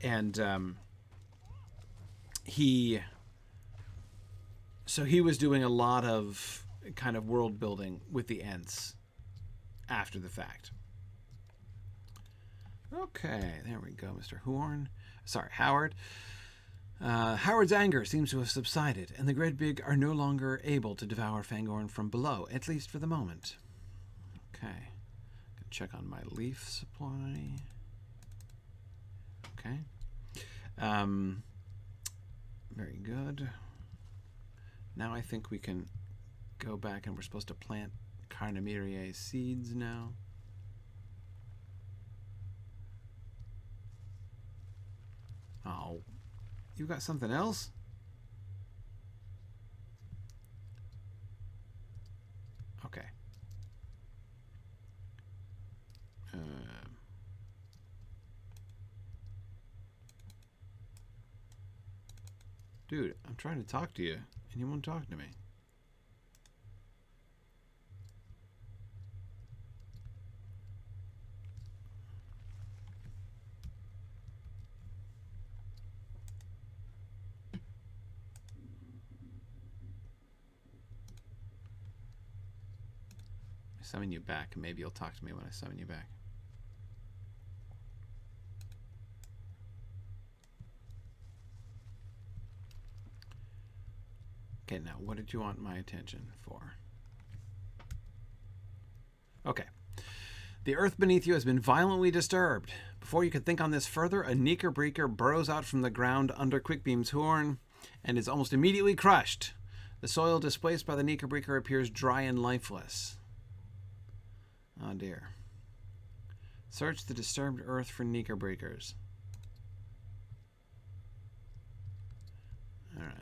and he was doing a lot of kind of world building with the Ents after the fact. Okay, there we go, Mr. Huorn. Sorry, Howard. Howard's anger seems to have subsided, and the Great are no longer able to devour Fangorn from below, at least for the moment. Okay. Check on my leaf supply. Okay. Very good. Now I think we can go back, and we're supposed to plant Carnamiriae seeds now. Oh, you got something else? Okay. Dude, I'm trying to talk to you, and you won't talk to me. I summon you back, and maybe you'll talk to me when I summon you back. Okay, now what did you want my attention for? Okay. The earth beneath you has been violently disturbed. Before you can think on this further, a Neekerbreaker burrows out from the ground under Quickbeam's Huorn and is almost immediately crushed. The soil displaced by the Neekerbreaker appears dry and lifeless. Oh dear. Search the disturbed earth for Neekerbreakers. Alright.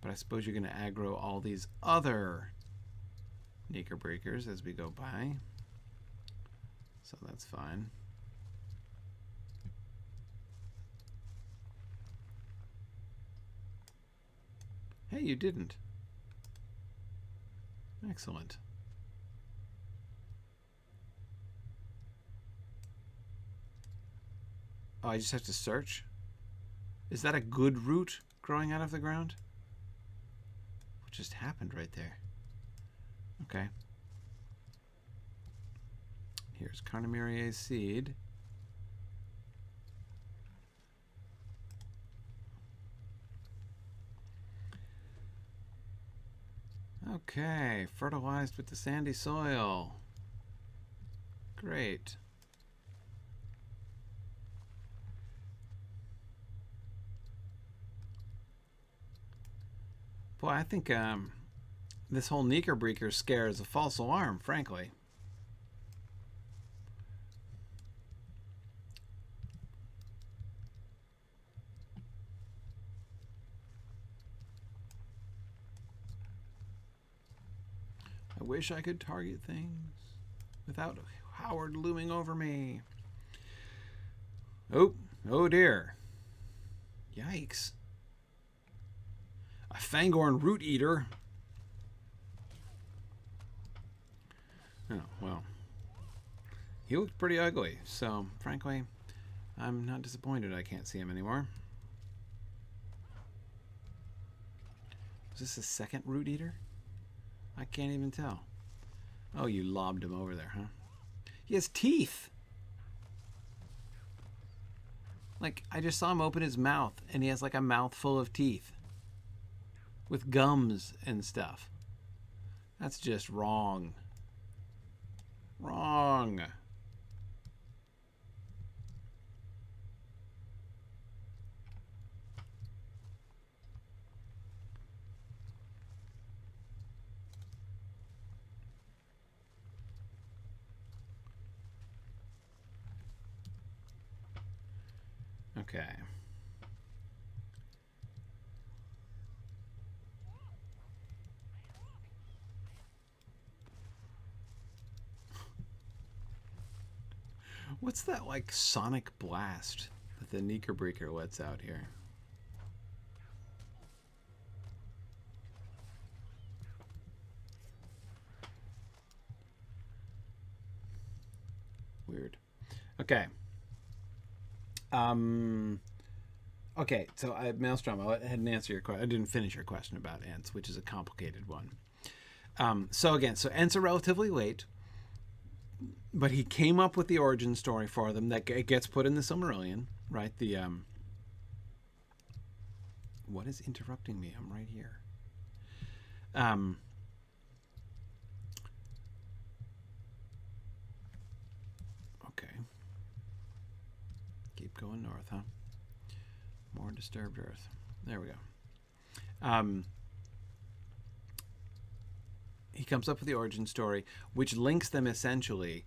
But I suppose you're going to aggro all these other Neekerbreakers as we go by. So that's fine. Hey, you didn't. Excellent. Oh, I just have to search? Is that a good root growing out of the ground? What just happened right there? Okay. Here's Carnamiriae's seed. Okay, fertilized with the sandy soil. Great. Boy, I think this whole Neekerbreaker scare is a false alarm, frankly. I wish I could target things without Howard looming over me. Oh dear. Yikes. A Fangorn root eater. Oh, well. He looked pretty ugly, so frankly, I'm not disappointed I can't see him anymore. Was this a second root eater? I can't even tell. Oh, you lobbed him over there, huh? He has teeth! Like, I just saw him open his mouth, and he has like a mouthful of teeth. With gums and stuff. That's just wrong. Wrong. Okay. What's that, like, sonic blast that the Knickerbreaker lets out here? Weird. Okay. Okay, so Maelstrom, I'll go ahead and answer your question. I didn't finish your question about Ents, which is a complicated one. So Ents are relatively late, but he came up with the origin story for them that gets put in the Silmarillion, right? The what is interrupting me? I'm right here. Okay. Keep going north, huh? More disturbed earth. There we go. He comes up with the origin story, which links them essentially,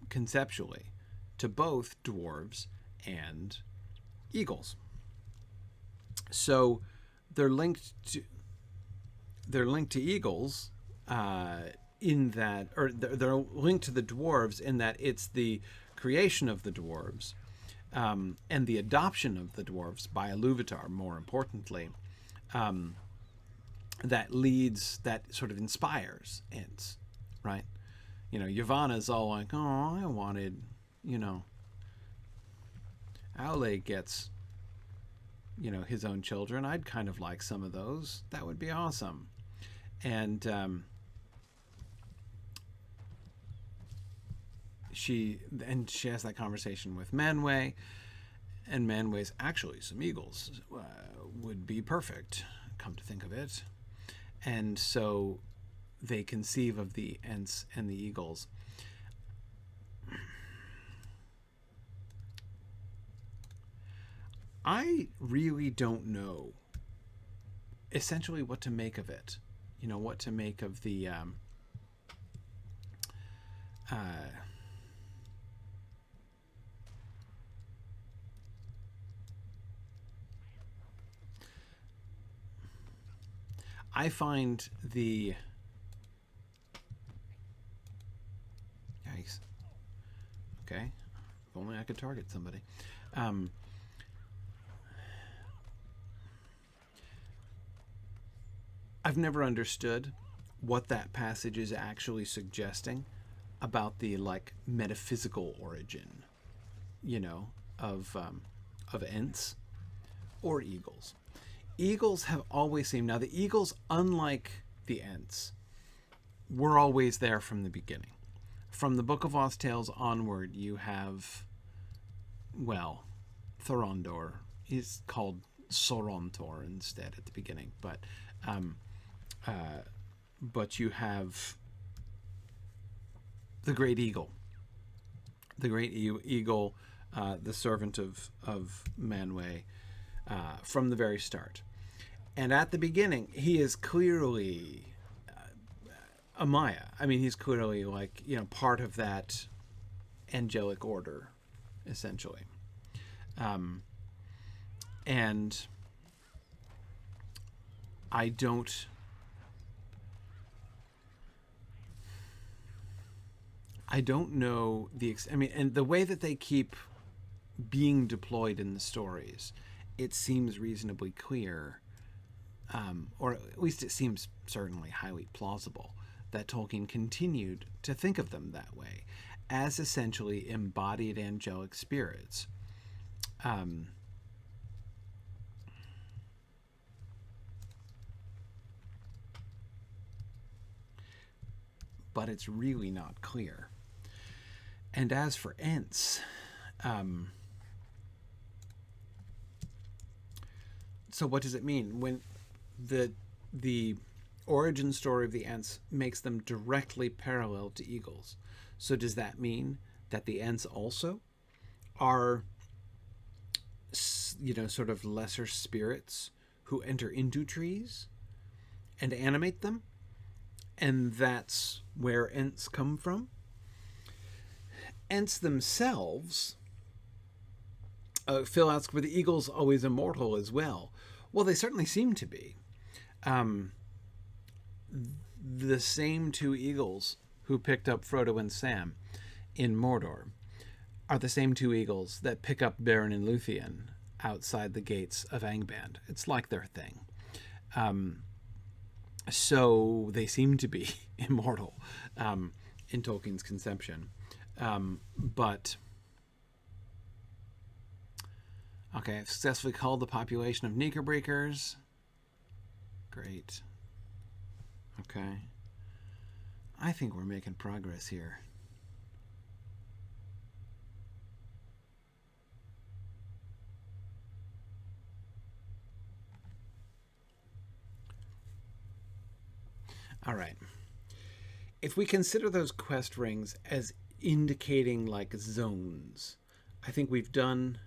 conceptually, to both dwarves and eagles. So they're linked to eagles in that, or they're linked to the dwarves in that it's the creation of the dwarves and the adoption of the dwarves by Iluvatar, more importantly, that leads, that sort of inspires Ents, right? You know, Yavanna's all like, oh, I wanted, you know, Aule gets, you know, his own children. I'd kind of like some of those. That would be awesome. And she has that conversation with Manwë, and Manwë's actually some eagles would be perfect, come to think of it. And so they conceive of the Ents and the eagles. I really don't know essentially what to make of it. You know, what to make of the I find the yikes. Okay, if only I could target somebody. I've never understood what that passage is actually suggesting about the like metaphysical origin, you know, of Ents or eagles. Eagles have always seemed, now the eagles, unlike the Ents, were always there from the beginning. From the Book of Lost Tales onward, you have, well, Thorondor. He's called Sorontor instead at the beginning, but you have the Great Eagle. The Great Eagle, the servant of Manwë, from the very start. And at the beginning, he is clearly a Maya. I mean, he's clearly like, you know, part of that angelic order, essentially. And I don't know I mean, and the way that they keep being deployed in the stories it seems reasonably clear, or at least it seems certainly highly plausible, that Tolkien continued to think of them that way, as essentially embodied angelic spirits. But it's really not clear. And as for Ents, so what does it mean when the origin story of the Ents makes them directly parallel to eagles? So does that mean that the Ents also are, sort of lesser spirits who enter into trees and animate them? And that's where Ents come from? Ents themselves, Phil asks, were the eagles always immortal as well? Well, they certainly seem to be. The same two eagles who picked up Frodo and Sam in Mordor are the same two eagles that pick up Beren and Luthien outside the gates of Angband. It's like their thing. So they seem to be immortal in Tolkien's conception. But, okay, I've successfully culled the population of Knickerbreakers. Great. Okay. I think we're making progress here. All right. If we consider those quest rings as indicating like zones, I think we've done,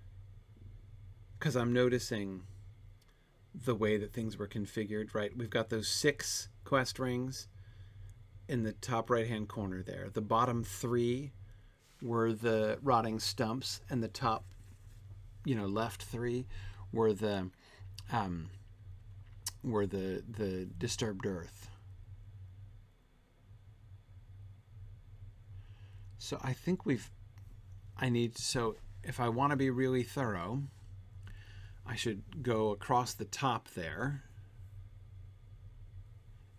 because I'm noticing the way that things were configured, right? We've got those 6 quest rings in the top right-hand corner there. The bottom 3 were the rotting stumps, and the top, left 3 were the disturbed earth. So I think so if I want to be really thorough, I should go across the top there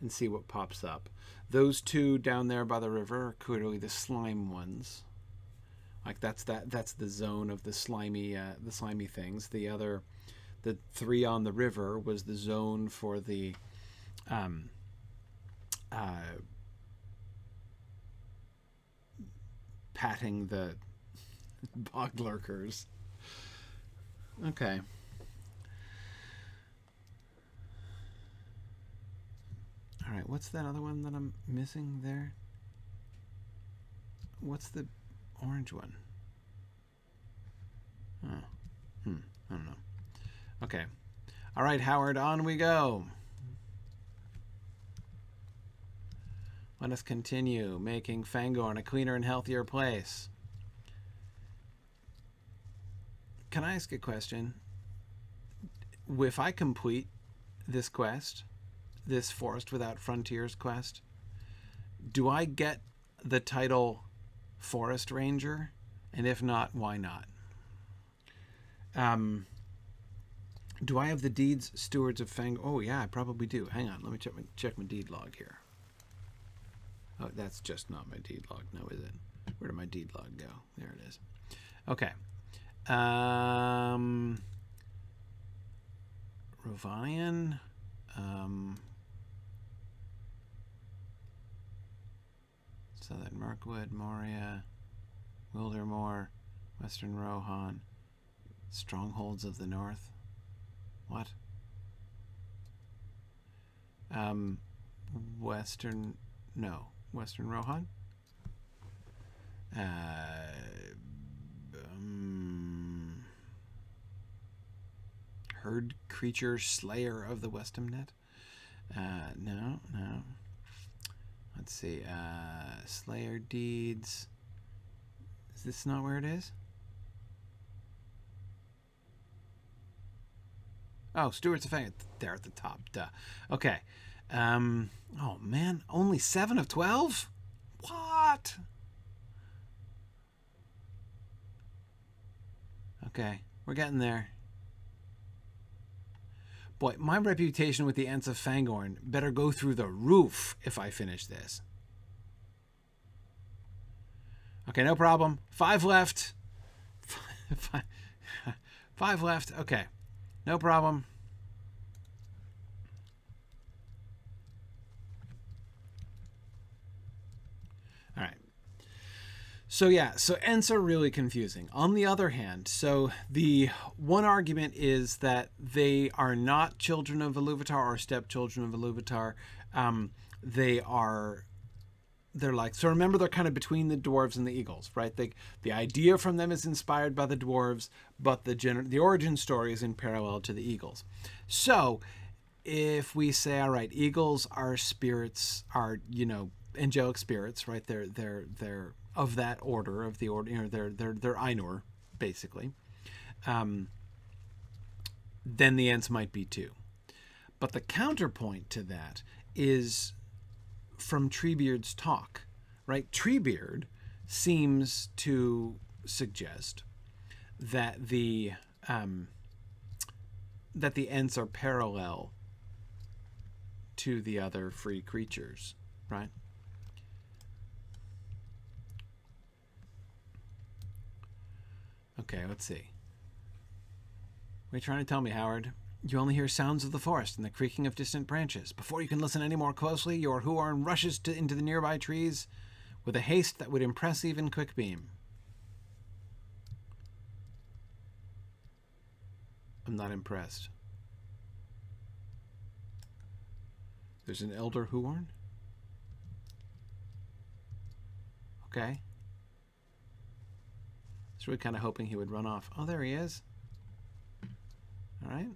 and see what pops up. Those 2 down there by the river are clearly the slime ones. Like that's the zone of the slimy things. The 3 on the river was the zone for the patting the Bog-Lurkers. Okay. All right, what's that other one that I'm missing there? What's the orange one? Oh. I don't know. Okay. All right, Howard, on we go. Let us continue making Fangorn a cleaner and healthier place. Can I ask a question? If I complete this quest, this Forest Without Frontiers quest, do I get the title Forest Ranger? And if not, why not? Do I have the deeds Stewards of Fangorn? Oh yeah, I probably do. Hang on, let me check my deed log here. Oh, that's just not my deed log. No, is it? Where did my deed log go? There it is. Okay. Rovian. Southern Mirkwood, Moria, Wildermore, Western Rohan, Strongholds of the North. What? Western Rohan? Herd Creature Slayer of the Westamnet? No. Let's see. Slayer Deeds. Is this not where it is? Oh, Stewards of Fang. There at the top. Duh. Okay. Oh, man. Only 7 of 12? What? Okay. We're getting there. Boy, my reputation with the Ents of Fangorn better go through the roof if I finish this. Okay, no problem. 5 left. 5 left. Okay, no problem. All right. So yeah, so Ents are really confusing. On the other hand, so the one argument is that they are not children of Iluvatar or stepchildren of Iluvatar. They're like, so remember, they're kind of between the dwarves and the eagles, right? The idea from them is inspired by the dwarves, but the origin story is in parallel to the eagles. So if we say, all right, eagles are spirits, are, you know, angelic spirits, right? They're of that order, of the order, you know, they're Ainur, basically. Then the Ents might be too. But the counterpoint to that is from Treebeard's talk, right? Treebeard seems to suggest that the Ents are parallel to the other free creatures, right? Okay, let's see. What are you trying to tell me, Howard? You only hear sounds of the forest and the creaking of distant branches. Before you can listen any more closely, your Huorn rushes into the nearby trees with a haste that would impress even Quickbeam. I'm not impressed. There's an elder Huorn? Okay. I was really kind of hoping he would run off. Oh, there he is. All right.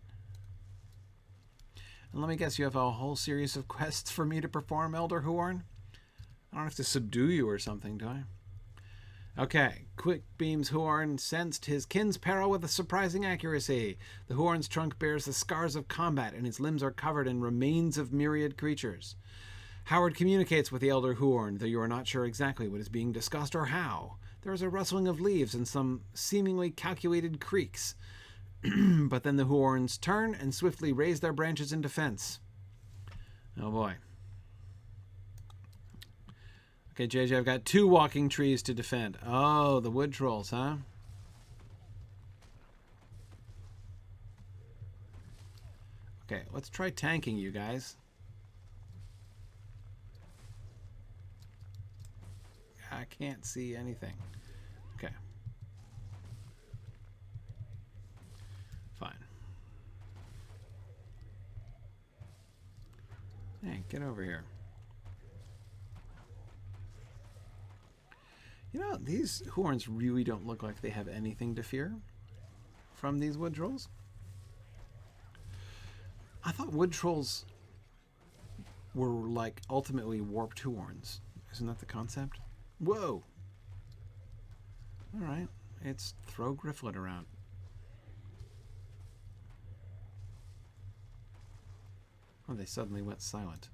And let me guess, you have a whole series of quests for me to perform, Elder Huorn? I don't have to subdue you or something, do I? Okay. Quickbeam's Huorn sensed his kin's peril with a surprising accuracy. The Huorn's trunk bears the scars of combat, and its limbs are covered in remains of myriad creatures. Howard communicates with the Elder Huorn, though you are not sure exactly what is being discussed or how. There is a rustling of leaves and some seemingly calculated creaks. But then the Huorns turn and swiftly raise their branches in defense. Oh boy. Okay, JJ, I've got 2 walking trees to defend. Oh, the wood trolls, huh? Okay, let's try tanking you guys. I can't see anything. Okay. Fine. Hey, get over here. You know, these Huorns really don't look like they have anything to fear from these wood trolls. I thought wood trolls were like ultimately warped Huorns. Isn't that the concept? Whoa! Alright, it's throw Gryfflet around. Oh, they suddenly went silent.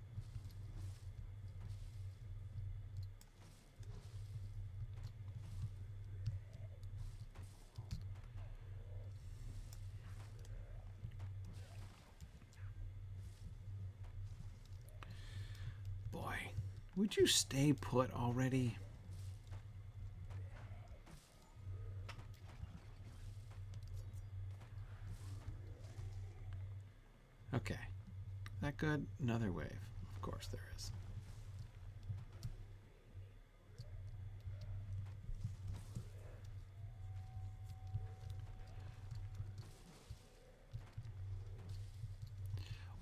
Boy, would you stay put already? Okay. That good? Another wave. Of course there is.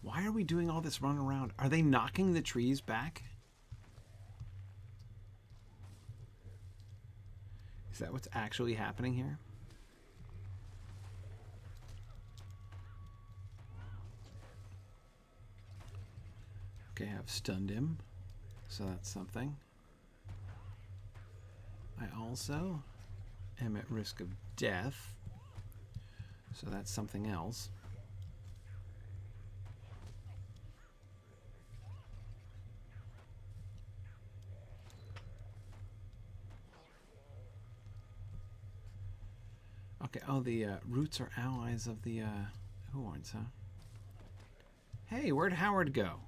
Why are we doing all this run around? Are they knocking the trees back? Is that what's actually happening here? Okay, I've stunned him, so that's something. I also am at risk of death, so that's something else. Okay, oh, the roots are allies of the Huorns, huh? Hey, where'd Howard go?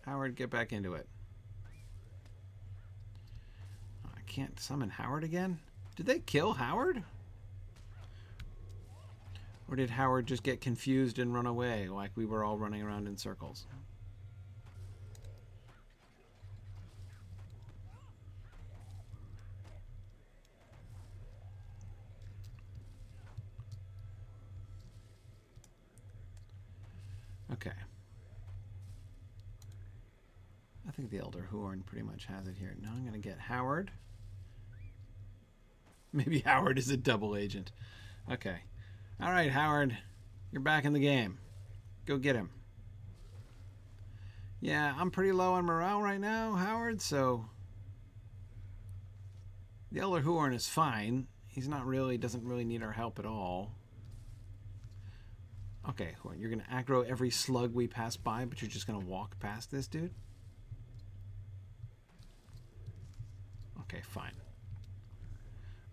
Howard, get back into it. Oh, I can't summon Howard again? Did they kill Howard? Or did Howard just get confused and run away like we were all running around in circles? Okay. I think the Elder Huorn pretty much has it here. Now I'm going to get Howard. Maybe Howard is a double agent. Okay. All right, Howard. You're back in the game. Go get him. Yeah, I'm pretty low on morale right now, Howard, so... The Elder Huorn is fine. He's not really, doesn't really need our help at all. Okay, Huorn, you're going to aggro every slug we pass by, but you're just going to walk past this dude? Okay, fine.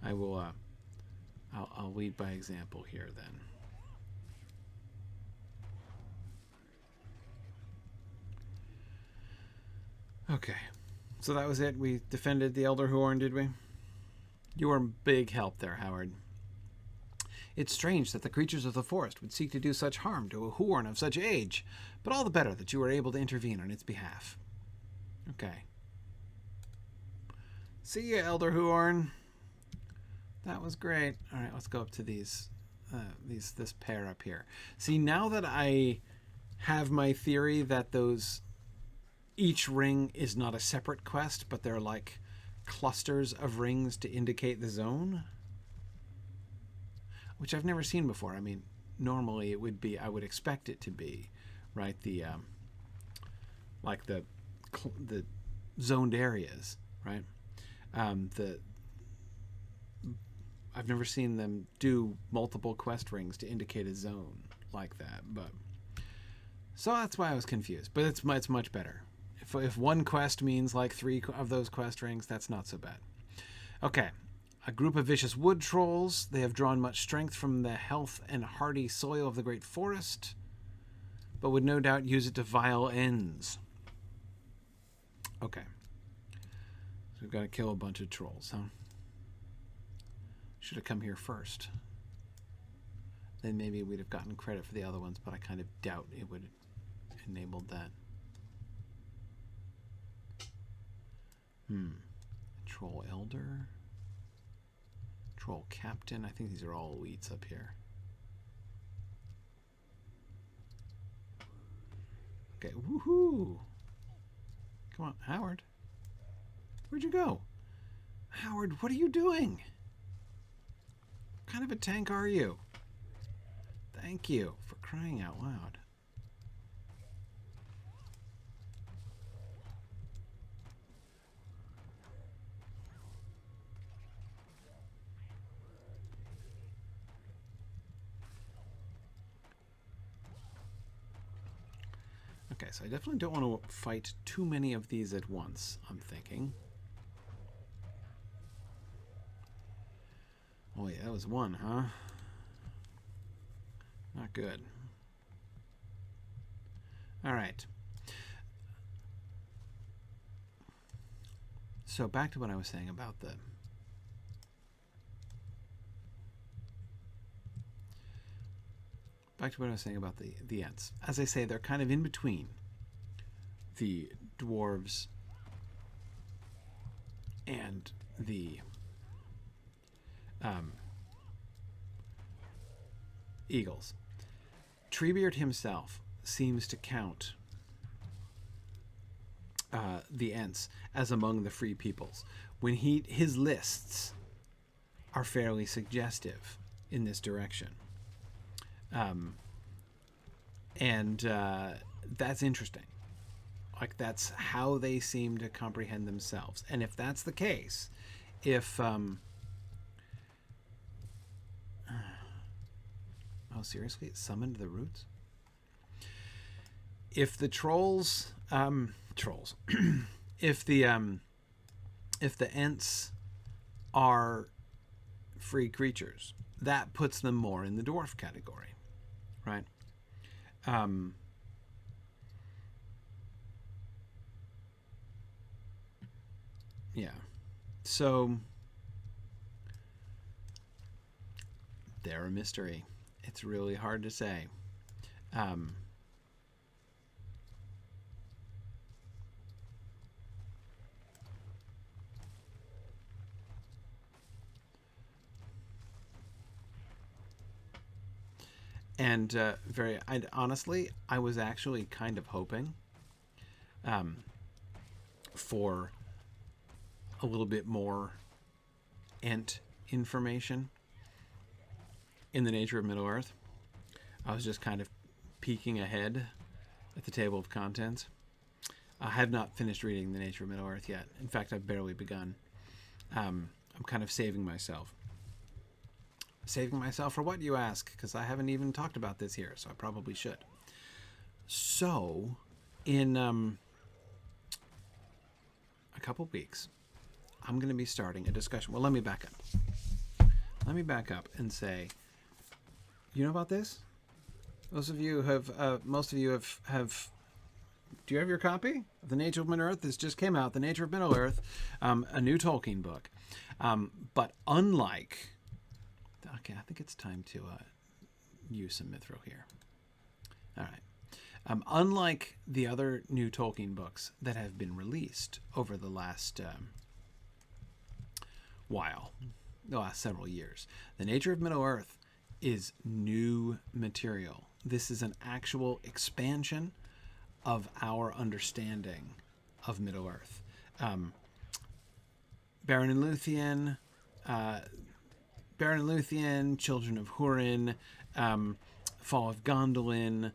I will, I'll lead by example here then. Okay, so that was it. We defended the Elder Huorn, did we? You were big help there, Howard. It's strange that the creatures of the forest would seek to do such harm to a Huorn of such age, but all the better that you were able to intervene on its behalf. Okay. See ya, Elder Huorn. That was great. All right, let's go up to this pair up here. See, now that I have my theory that each ring is not a separate quest, but they're like clusters of rings to indicate the zone, which I've never seen before. I mean, normally it would be, I would expect it to be, right? The like the zoned areas, right? I've never seen them do multiple quest rings to indicate a zone like that, but so that's why I was confused. But it's much better. If one quest means like 3 of those quest rings, that's not so bad. Okay, a group of vicious wood trolls. They have drawn much strength from the health and hardy soil of the great forest, but would no doubt use it to vile ends. Okay. So we've got to kill a bunch of trolls, huh? Should have come here first. Then maybe we'd have gotten credit for the other ones, but I kind of doubt it would have enabled that. Troll Elder. Troll Captain. I think these are all elites up here. Okay, woohoo! Come on, Howard. Where'd you go? Howard, what are you doing? What kind of a tank are you? Thank you for crying out loud. Okay, so I definitely don't want to fight too many of these at once, I'm thinking. Oh yeah, that was one, huh? Not good. All right. So back to what I was saying about the... Back to what I was saying about the Ents. As I say, they're kind of in between the dwarves and the eagles. Treebeard himself seems to count the Ents as among the free peoples. When his lists are fairly suggestive in this direction. That's interesting. Like, that's how they seem to comprehend themselves. And if that's the case, if oh, seriously, it summoned the roots? If the trolls if the Ents are free creatures, that puts them more in the dwarf category, right? Um, yeah. So they're a mystery. It's really hard to say. Um, and honestly, I was actually kind of hoping um, for a little bit more Ent information in the nature of Middle Earth. I was just kind of peeking ahead at the table of contents. I have not finished reading The Nature of Middle Earth yet. In fact, I've barely begun. I'm kind of saving myself. Saving myself for what, you ask? Because I haven't even talked about this here, so I probably should. So, in a couple weeks, I'm going to be starting a discussion. Well, let me back up. Let me back up and say, you know about this? Most of you have. Do you have your copy of The Nature of Middle Earth? This just came out, The Nature of Middle Earth, a new Tolkien book. But unlike, okay, I think it's time to use some mithril here. All right. Unlike the other new Tolkien books that have been released over the last the last several years, The Nature of Middle Earth is new material. This is an actual expansion of our understanding of Middle Earth. Baron and Luthien, Children of Huorn, Fall of Gondolin.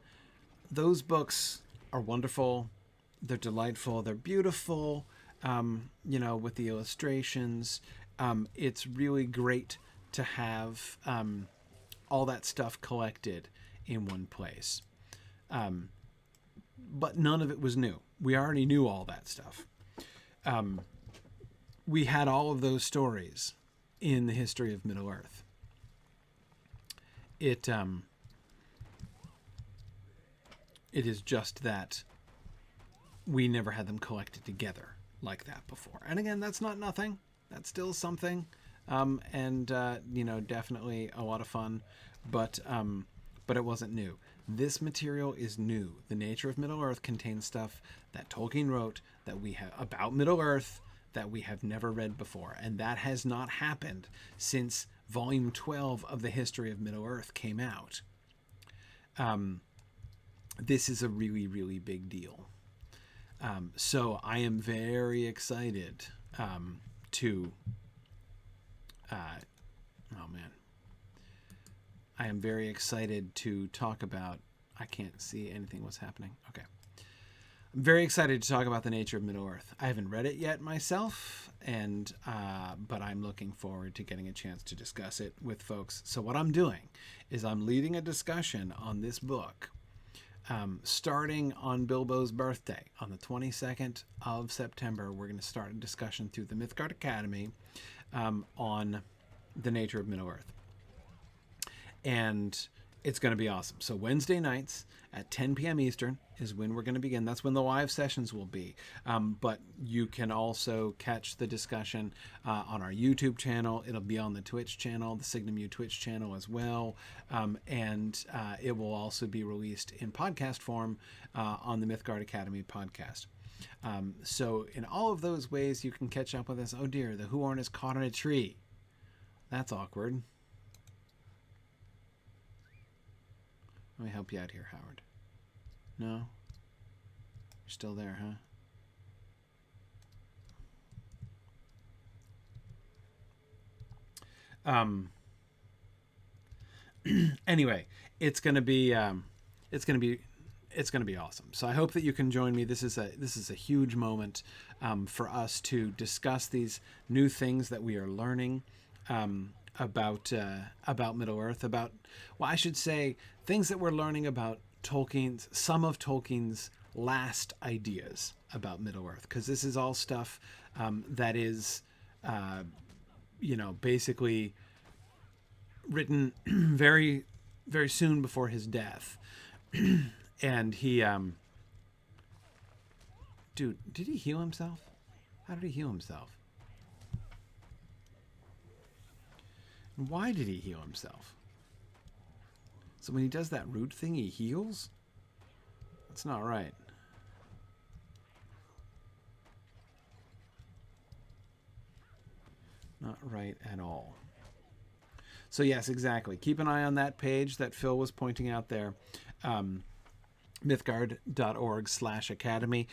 Those books are wonderful. They're delightful. They're beautiful. With the illustrations. It's really great to have all that stuff collected in one place. But none of it was new. We already knew all that stuff. We had all of those stories in the history of Middle Earth. It is just that we never had them collected together like that before. And again, that's not nothing. That's still something. Definitely a lot of fun. But it wasn't new. This material is new. The Nature of Middle Earth contains stuff that Tolkien wrote that we have about Middle Earth that we have never read before. And that has not happened since Volume 12 of the History of Middle Earth came out. This is a really, really big deal. So I am very excited to... I am very excited to talk about... I can't see anything. What's happening? Okay. I'm very excited to talk about The Nature of Middle Earth. I haven't read it yet myself, but I'm looking forward to getting a chance to discuss it with folks. So what I'm doing is I'm leading a discussion on this book starting on Bilbo's birthday. On the 22nd of September, we're going to start a discussion through the Mythgard Academy on The Nature of Middle Earth. And it's going to be awesome. So Wednesday nights at 10 p.m. Eastern is when we're going to begin. That's when the live sessions will be. But you can also catch the discussion on our YouTube channel. It'll be on the Twitch channel, the Signum Twitch channel as well. And it will also be released in podcast form on the Mythgard Academy podcast. So in all of those ways, you can catch up with us. Oh dear, the Huorn is caught in a tree. That's awkward. Let me help you out here, Howard. No? You're still there, huh? Anyway, it's gonna be awesome. So I hope that you can join me. This is a huge moment for us to discuss these new things that we are learning about Middle Earth. I should say things that we're learning about some of Tolkien's last ideas about Middle Earth, because this is all stuff that is, basically written very very soon before his death. And he, dude, did he heal himself? How did he heal himself? And why did he heal himself? So when he does that root thing, he heals? That's not right. Not right at all. So yes, exactly. Keep an eye on that page that Phil was pointing out there. Mythgard.org/academy.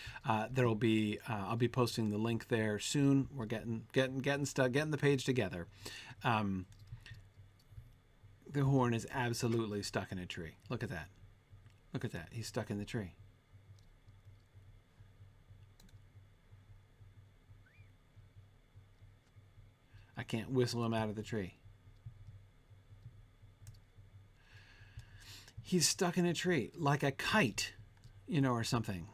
There'll be I'll be posting the link there soon. We're getting the page together. The Huorn is absolutely stuck in a tree. Look at that. Look at that. He's stuck in the tree. I can't whistle him out of the tree. He's stuck in a tree, like a kite, you know, or something.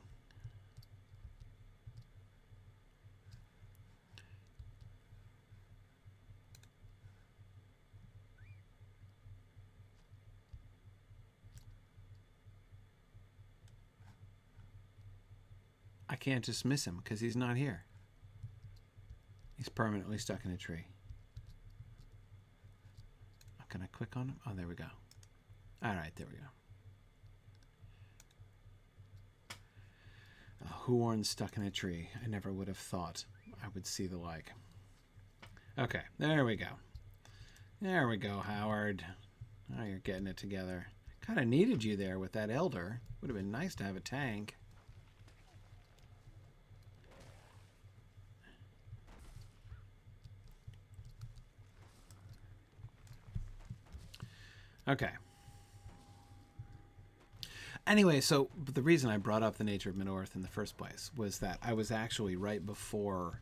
I can't dismiss him because he's not here. He's permanently stuck in a tree. Oh, can I click on him? Oh, there we go. All right, there we go. Huorn stuck in a tree. I never would have thought I would see the like. Okay, there we go. There we go, Howard. Oh, you're getting it together. Kind of needed you there with that Eldar. Would have been nice to have a tank. Okay. Anyway, so the reason I brought up the nature of Middle-earth in the first place was that I was actually right before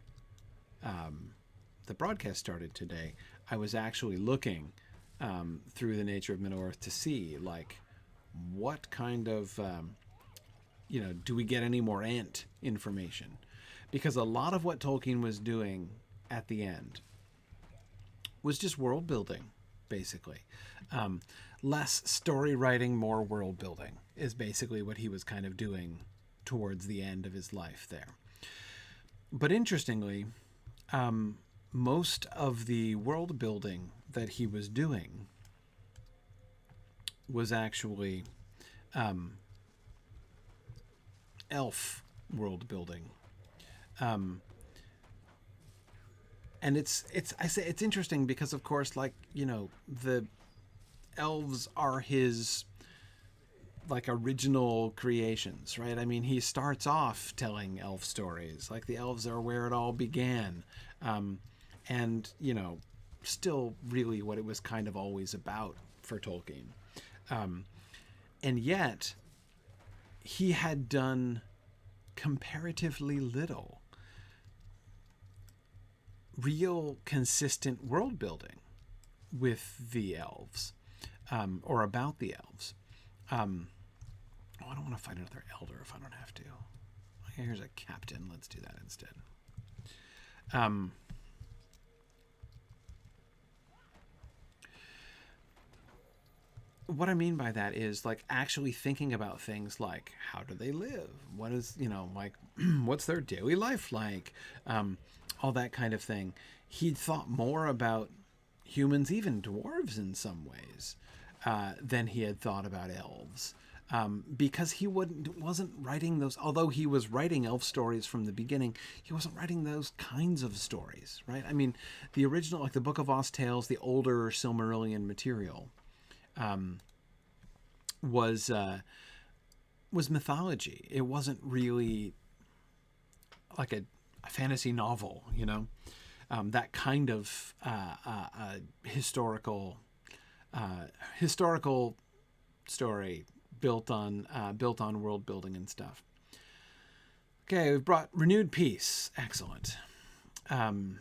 the broadcast started today. I was actually looking through the nature of Middle-earth to see, like, what kind of, you know, do we get any more Ent information? Because a lot of what Tolkien was doing at the end was just world building, basically. Less story writing, more world building is basically what he was kind of doing towards the end of his life there. But interestingly, most of the world building that he was doing was actually elf world building. And it's interesting because, of course, like, you know, the elves are his, like, original creations, right? I mean, he starts off telling elf stories, like the elves are where it all began. And, you know, still really what it was kind of always about for Tolkien. And yet, he had done comparatively little real consistent world building with the elves, or about the elves. I don't want to fight another Eldar if I don't have to. Here's a captain. Let's do that instead. What I mean by that is, like, actually thinking about things like, how do they live? What is, you know, like, what's their daily life like? All that kind of thing. He'd thought more about humans, even dwarves in some ways, than he had thought about elves. Because he wasn't writing those, although he was writing elf stories from the beginning, he wasn't writing those kinds of stories, right? I mean, the original, like the Book of Oz Tales, the older Silmarillion material, was mythology. It wasn't really like a fantasy novel, you know, that kind of historical story built on world building and stuff. Okay, we've brought renewed peace. Excellent. Oh,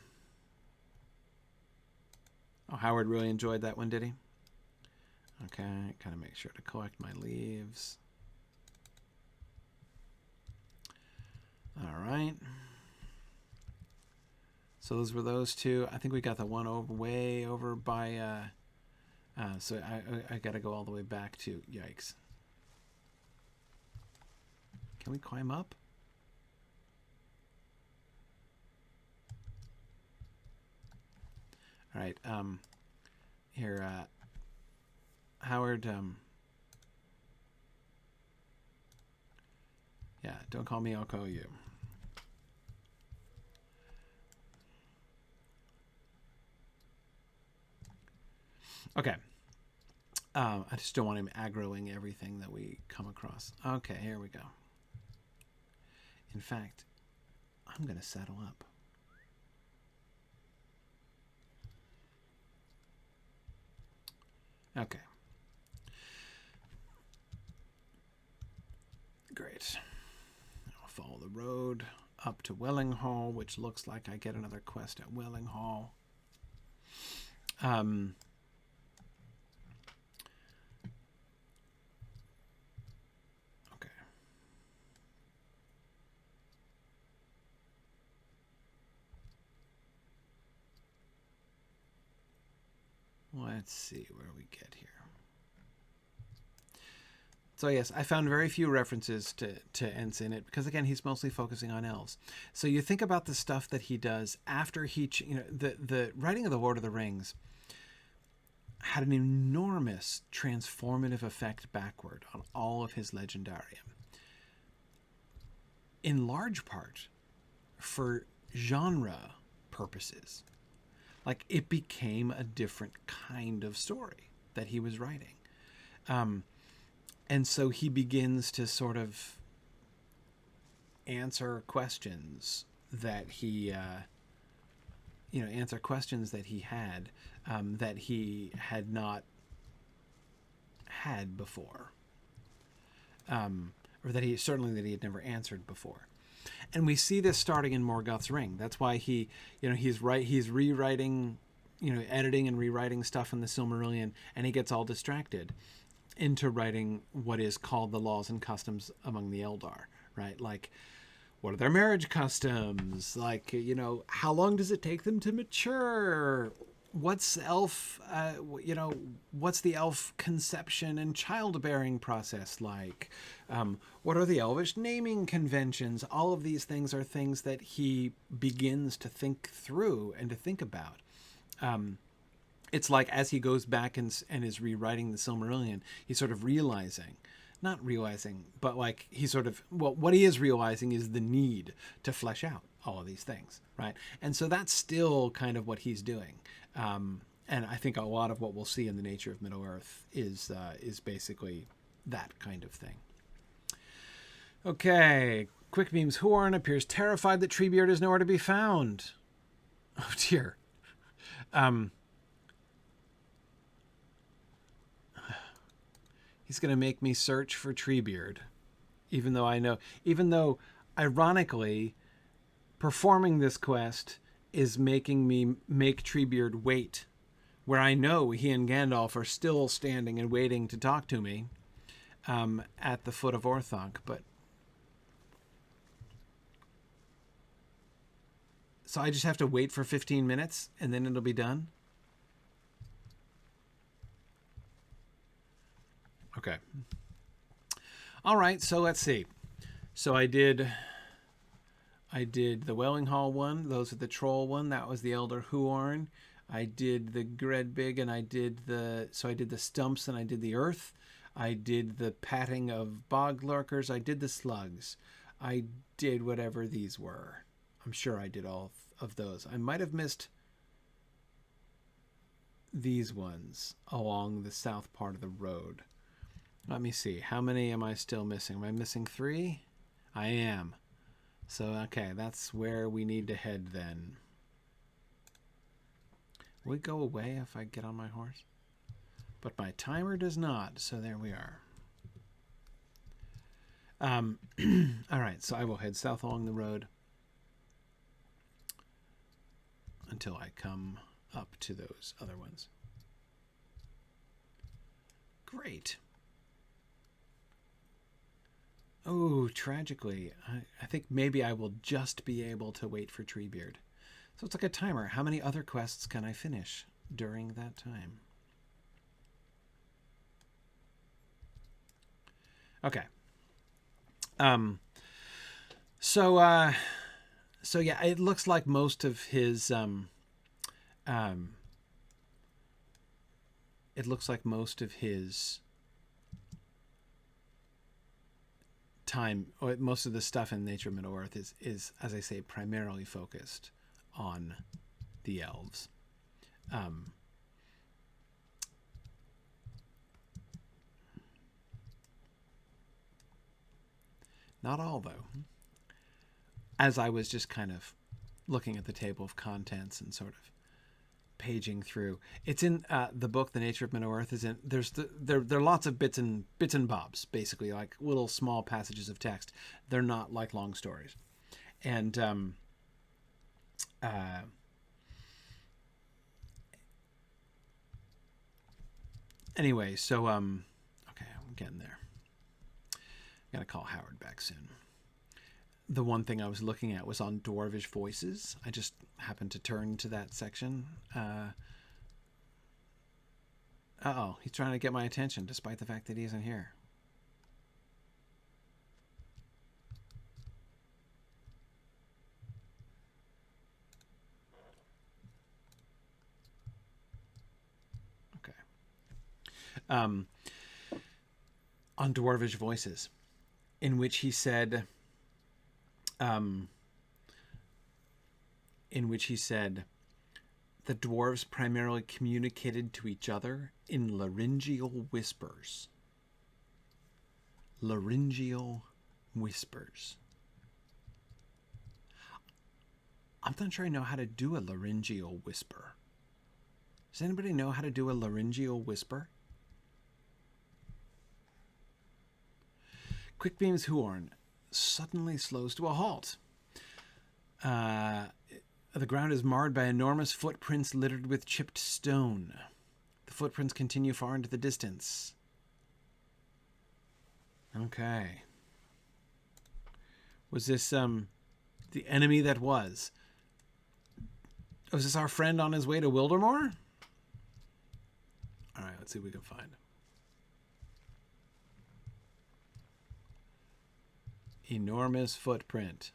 Howard really enjoyed that one, did he? Okay, gotta make sure to collect my leaves. All right. So those were those two. I think we got the one way over by So I got to go all the way back to... Yikes. Can we climb up? All right. Here, Howard. Yeah, don't call me, I'll call you. Okay. I just don't want him aggroing everything that we come across. Okay, here we go. In fact, I'm going to saddle up. Okay. Great. I'll follow the road up to Welling Hall, which looks like I get another quest at Welling Hall. Okay. Let's see where we get here. So yes, I found very few references to Ents in it because, again, he's mostly focusing on elves. So you think about the stuff that he does after he, the writing of the Lord of the Rings had an enormous transformative effect backward on all of his legendarium. In large part for genre purposes. Like, it became a different kind of story that he was writing. And so he begins to sort of answer questions that he, answer questions that he had not had before, or that he had never answered before. And we see this starting in Morgoth's Ring. That's why he's rewriting, editing and rewriting stuff in the Silmarillion, and he gets all distracted into writing what is called the laws and customs among the Eldar, right? Like, what are their marriage customs? Like, how long does it take them to mature? What's the elf conception and childbearing process like? What are the elvish naming conventions? All of these things are things that he begins to think through and to think about. It's like as he goes back and is rewriting the Silmarillion, he's sort of not realizing, but like what he is realizing is the need to flesh out all of these things, right? And so that's still kind of what he's doing. And I think a lot of what we'll see in the nature of Middle-earth is basically that kind of thing. Okay, Quickbeam's Huorn appears terrified that Treebeard is nowhere to be found. Oh dear. He's going to make me search for Treebeard, even though ironically, performing this quest is making me make Treebeard wait, where I know he and Gandalf are still standing and waiting to talk to me at the foot of Orthanc. But so I just have to wait for 15 minutes and then it'll be done. Okay. All right, so let's see. So I did the Welling Hall one. Those are the troll one. That was the Elder Huorn. I did the Gredbig, and I did the stumps, and I did the earth. I did the patting of Bog-Lurkers. I did the slugs. I did whatever these were. I'm sure I did all of those. I might have missed these ones along the south part of the road. Let me see. How many am I still missing? Am I missing 3? I am. So, okay, that's where we need to head then. Will it go away if I get on my horse? But my timer does not, so there we are. All right, so I will head south along the road until I come up to those other ones. Great. Oh, tragically, I think maybe I will just be able to wait for Treebeard. So it's like a timer. How many other quests can I finish during that time? Okay. So yeah, it looks like most of his it looks like most of his time, or most of the stuff in Nature of Middle-earth is, as I say, primarily focused on the elves. Not all, though. As I was just kind of looking at the table of contents and sort of paging through, it's in the book. The Nature of Middle-earth is in. There are lots of bits and bobs, basically like little small passages of text. They're not like long stories, and anyway, so okay, I'm getting there. I gotta call Howard back soon. The one thing I was looking at was on Dwarvish voices. I just happened to turn to that section. Uh-oh, he's trying to get my attention despite the fact that he isn't here. Okay. On Dwarvish voices, in which he said, the dwarves primarily communicated to each other in laryngeal whispers. Laryngeal whispers. I'm not sure I know how to do a laryngeal whisper. Does anybody know how to do a laryngeal whisper? Quickbeam's Huorn suddenly slows to a halt. The ground is marred by enormous footprints littered with chipped stone. The footprints continue far into the distance. Okay. Was this the enemy that was? Was this our friend on his way to Wildermore? All right, let's see what we can find. Enormous footprint.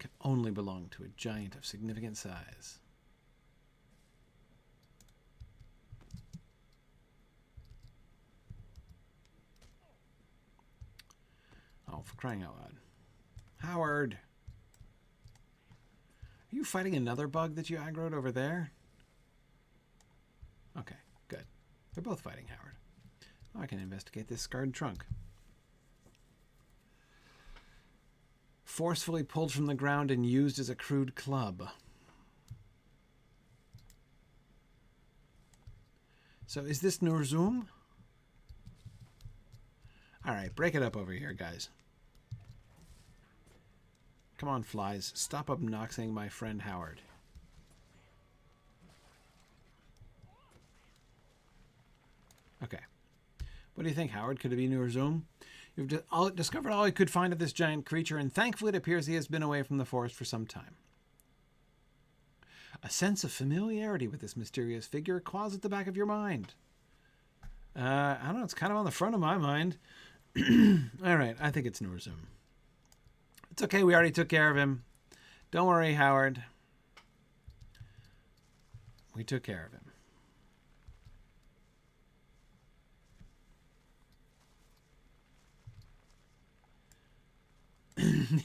Can only belong to a giant of significant size. Oh, for crying out loud. Howard! Are you fighting another bug that you aggroed over there? Okay, good. They're both fighting Howard. Oh, I can investigate this scarred trunk. Forcefully pulled from the ground and used as a crude club. So is this Núrzum? All right, break it up over here, guys. Come on, flies. Stop obnoxing my friend Howard. Okay. What do you think, Howard? Could it be Núrzum? You've discovered all you could find of this giant creature, and thankfully it appears he has been away from the forest for some time. A sense of familiarity with this mysterious figure claws at the back of your mind. I don't know, it's kind of on the front of my mind. All right, I think it's Núrzum. It's okay, we already took care of him. Don't worry, Howard. We took care of him.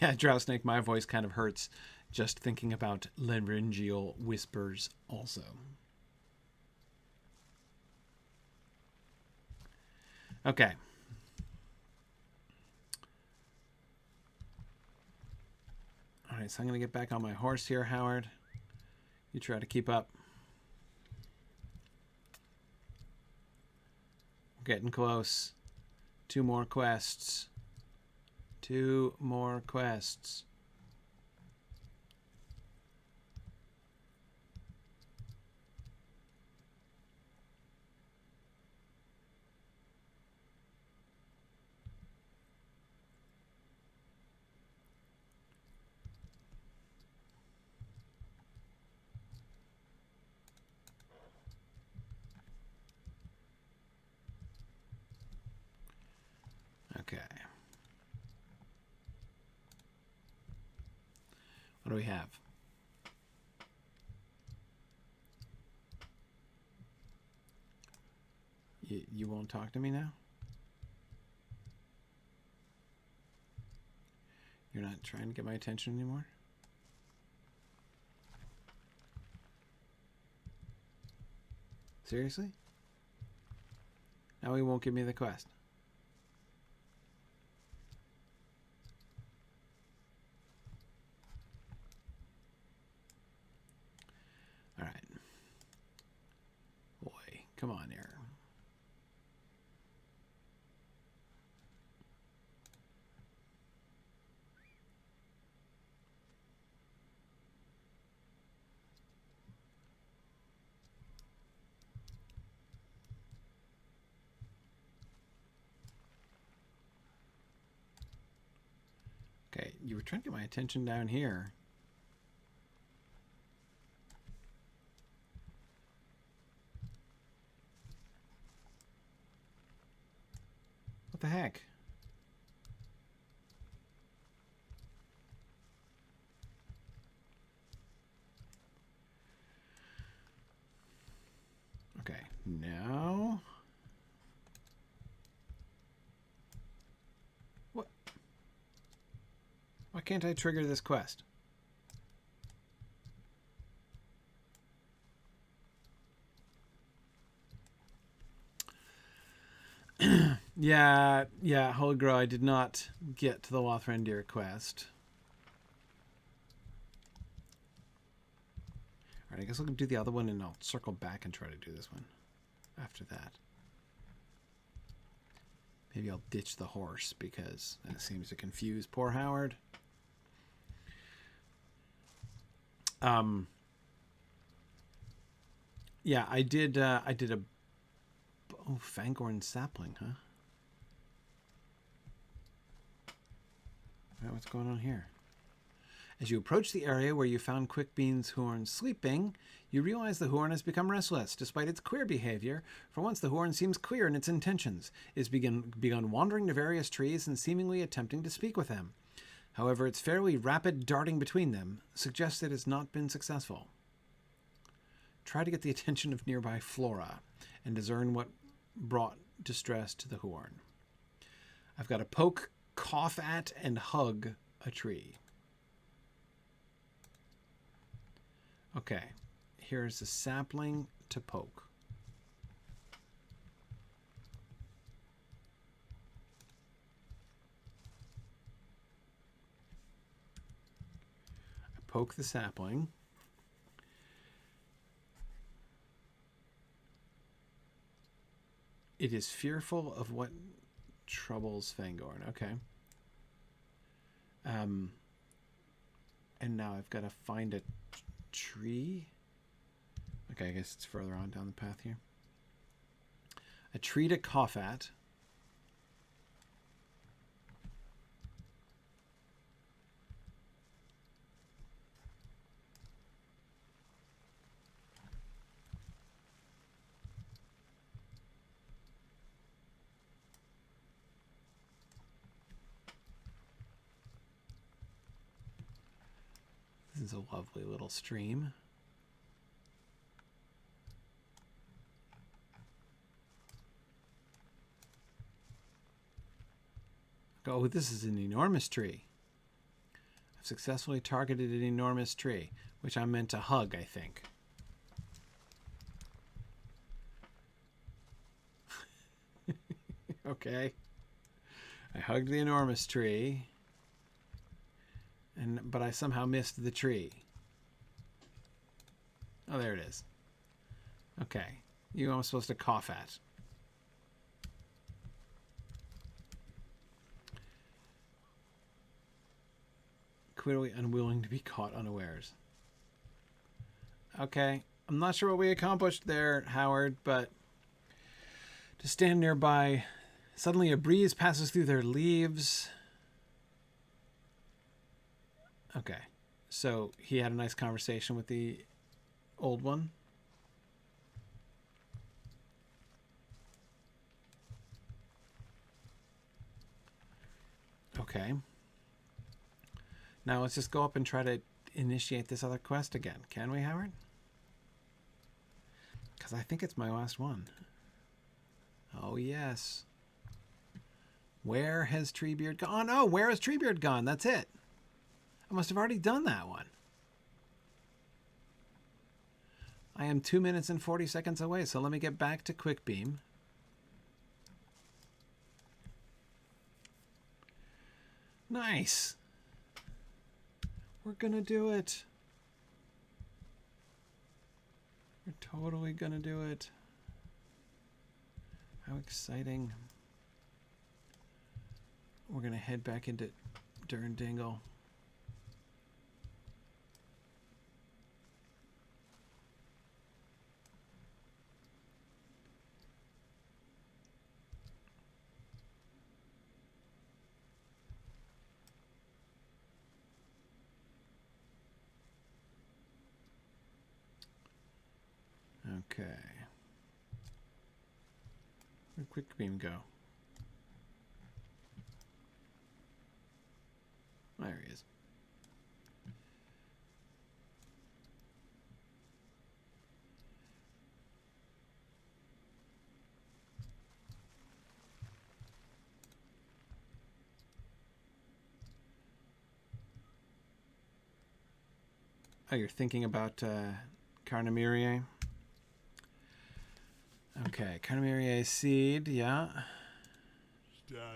Yeah, Drow Snake, my voice kind of hurts just thinking about laryngeal whispers also. Okay. All right, so I'm going to get back on my horse here, Howard. You try to keep up. We're getting close. 2 more quests. 2 more quests. Okay. What do we have? You won't talk to me now? You're not trying to get my attention anymore? Seriously? Now he won't give me the quest. All right. Boy, come on here. Okay, you were trying to get my attention down here. What the heck? Okay, now... What? Why can't I trigger this quest? Yeah, Holy Grail, I did not get to the Lothrandir quest. Alright, I guess I'll do the other one and I'll circle back and try to do this one after that. Maybe I'll ditch the horse because that seems to confuse poor Howard. Yeah, I did a Fangorn sapling, huh? All right, what's going on here? As you approach the area where you found Quickbean's Huorn sleeping, you realize the Huorn has become restless, despite its queer behavior. For once, the Huorn seems clear in its intentions. It has begun wandering to various trees and seemingly attempting to speak with them. However, its fairly rapid darting between them suggests it has not been successful. Try to get the attention of nearby flora and discern what brought distress to the Huorn. I've got to poke, cough at, and hug a tree. Okay, here's a sapling to poke. I poke the sapling. It is fearful of what troubles Fangorn. Okay. And now I've got to find a tree. Okay, I guess it's further on down the path here. A tree to cough at. This is a lovely little stream. Oh, this is an enormous tree. I've successfully targeted an enormous tree, which I'm meant to hug, I think. Okay. I hugged the enormous tree. But I somehow missed the tree. Oh, there it is. Okay. You I'm supposed to cough at. Clearly unwilling to be caught unawares. Okay. I'm not sure what we accomplished there, Howard, but to stand nearby, suddenly a breeze passes through their leaves. Okay, so he had a nice conversation with the old one. Okay. Now let's just go up and try to initiate this other quest again. Can we, Howard? Because I think it's my last one. Oh, yes. Where has Treebeard gone? Oh, where has Treebeard gone? That's it. I must have already done that one. I am 2 minutes and 40 seconds away, so let me get back to Quick Beam. Nice. We're gonna do it. We're totally gonna do it. How exciting. We're gonna head back into Durndingle. Okay. Where'd Quick Beam go? There he is. Oh, you're thinking about Carnamirier? Okay, Carnamirier seed, yeah.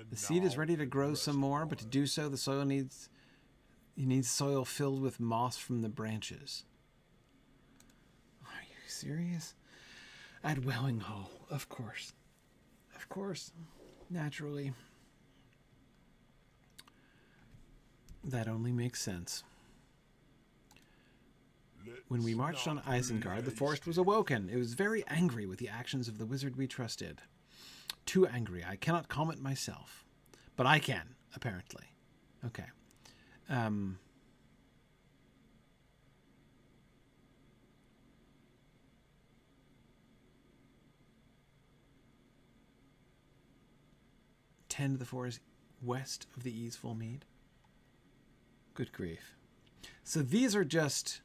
The seed is ready to grow some more, but to do so, the soil needs... You need soil filled with moss from the branches. Are you serious? At Wellingho, of course. Of course. Naturally. That only makes sense. When we marched on Isengard, the forest was awoken. It was very angry with the actions of the wizard we trusted. Too angry. I cannot comment myself. But I can, apparently. Okay. 10 to the forest west of the Easeful Mead. Good grief. So these are just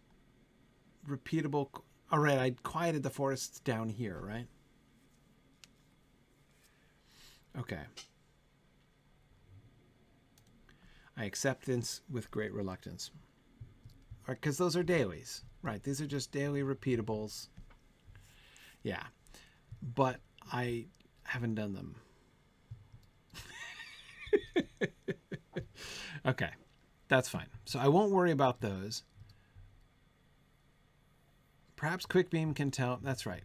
repeatable... All right, I quieted the forests down here, right? Okay. I accept this with great reluctance. Because those are dailies. Right, these are just daily repeatables. Yeah. But I haven't done them. Okay. That's fine. So I won't worry about those. Perhaps Quickbeam can tell... That's right.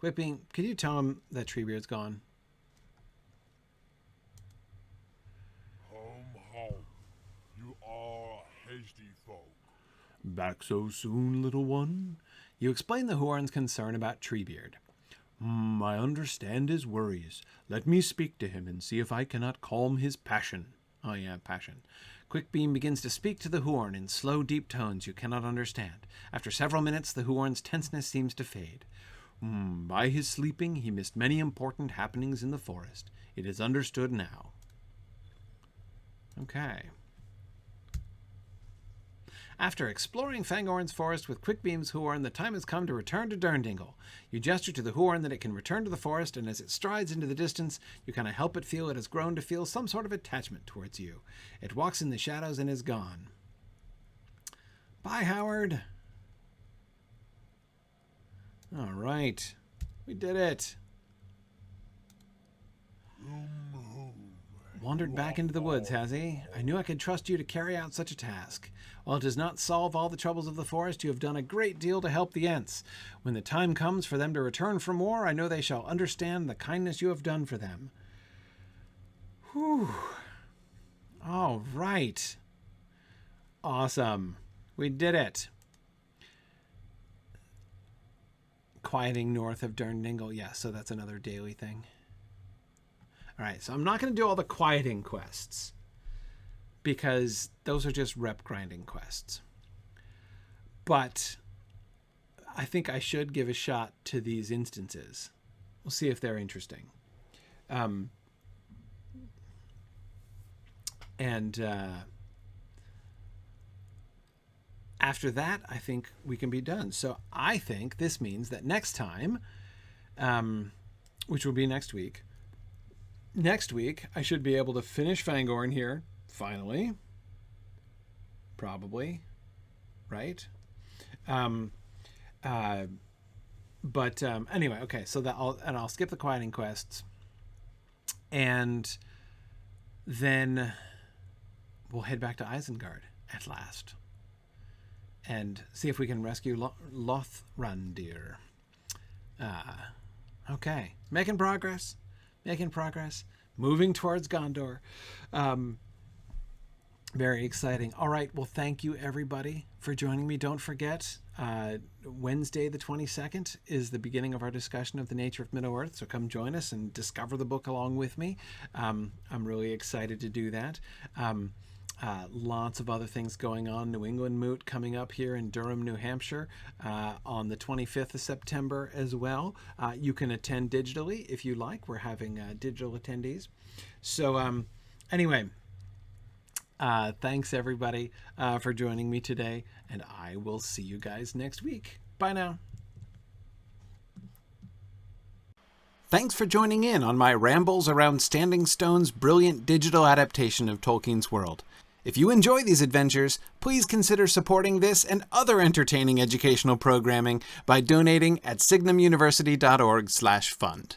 Quickbeam, could you tell him that Treebeard's gone? Home. You are a hasty folk. Back so soon, little one? You explain the Huorn's concern about Treebeard. I understand his worries. Let me speak to him and see if I cannot calm his passion. Oh yeah, passion. Quickbeam begins to speak to the Huorn in slow, deep tones you cannot understand. After several minutes, the Huorn's tenseness seems to fade. By his sleeping, he missed many important happenings in the forest. It is understood now. Okay. After exploring Fangorn Forest with Quickbeam's Huorn, the time has come to return to Durndingle. You gesture to the Huorn that it can return to the forest, and as it strides into the distance, you kind of help it feel it has grown to feel some sort of attachment towards you. It walks in the shadows and is gone. Bye, Howard. All right. We did it. Wandered back into the woods, has he? I knew I could trust you to carry out such a task. While it does not solve all the troubles of the forest, you have done a great deal to help the Ents. When the time comes for them to return from war, I know they shall understand the kindness you have done for them. Whew. All right. Awesome. We did it. Quieting north of Durndingle. Yeah, so that's another daily thing. All right, so I'm not going to do all the quieting quests because those are just rep grinding quests. But I think I should give a shot to these instances. We'll see if they're interesting. And after that, I think we can be done. So I think this means that next time, which will be next week, I should be able to finish Fangorn here, finally. Probably. Right? But anyway, okay, so I'll skip the quieting quests. And then we'll head back to Isengard at last. And see if we can rescue Lothrandir. Okay. Making progress. Moving towards Gondor. Very exciting. All right. Well, thank you, everybody, for joining me. Don't forget, Wednesday the 22nd is the beginning of our discussion of the nature of Middle-earth. So come join us and discover the book along with me. I'm really excited to do that. Lots of other things going on. New England Moot coming up here in Durham, New Hampshire on the 25th of September as well. You can attend digitally if you like. We're having digital attendees. So anyway, thanks everybody for joining me today, and I will see you guys next week. Bye now. Thanks for joining in on my rambles around Standing Stone's brilliant digital adaptation of Tolkien's world. If you enjoy these adventures, please consider supporting this and other entertaining educational programming by donating at signumuniversity.org/fund.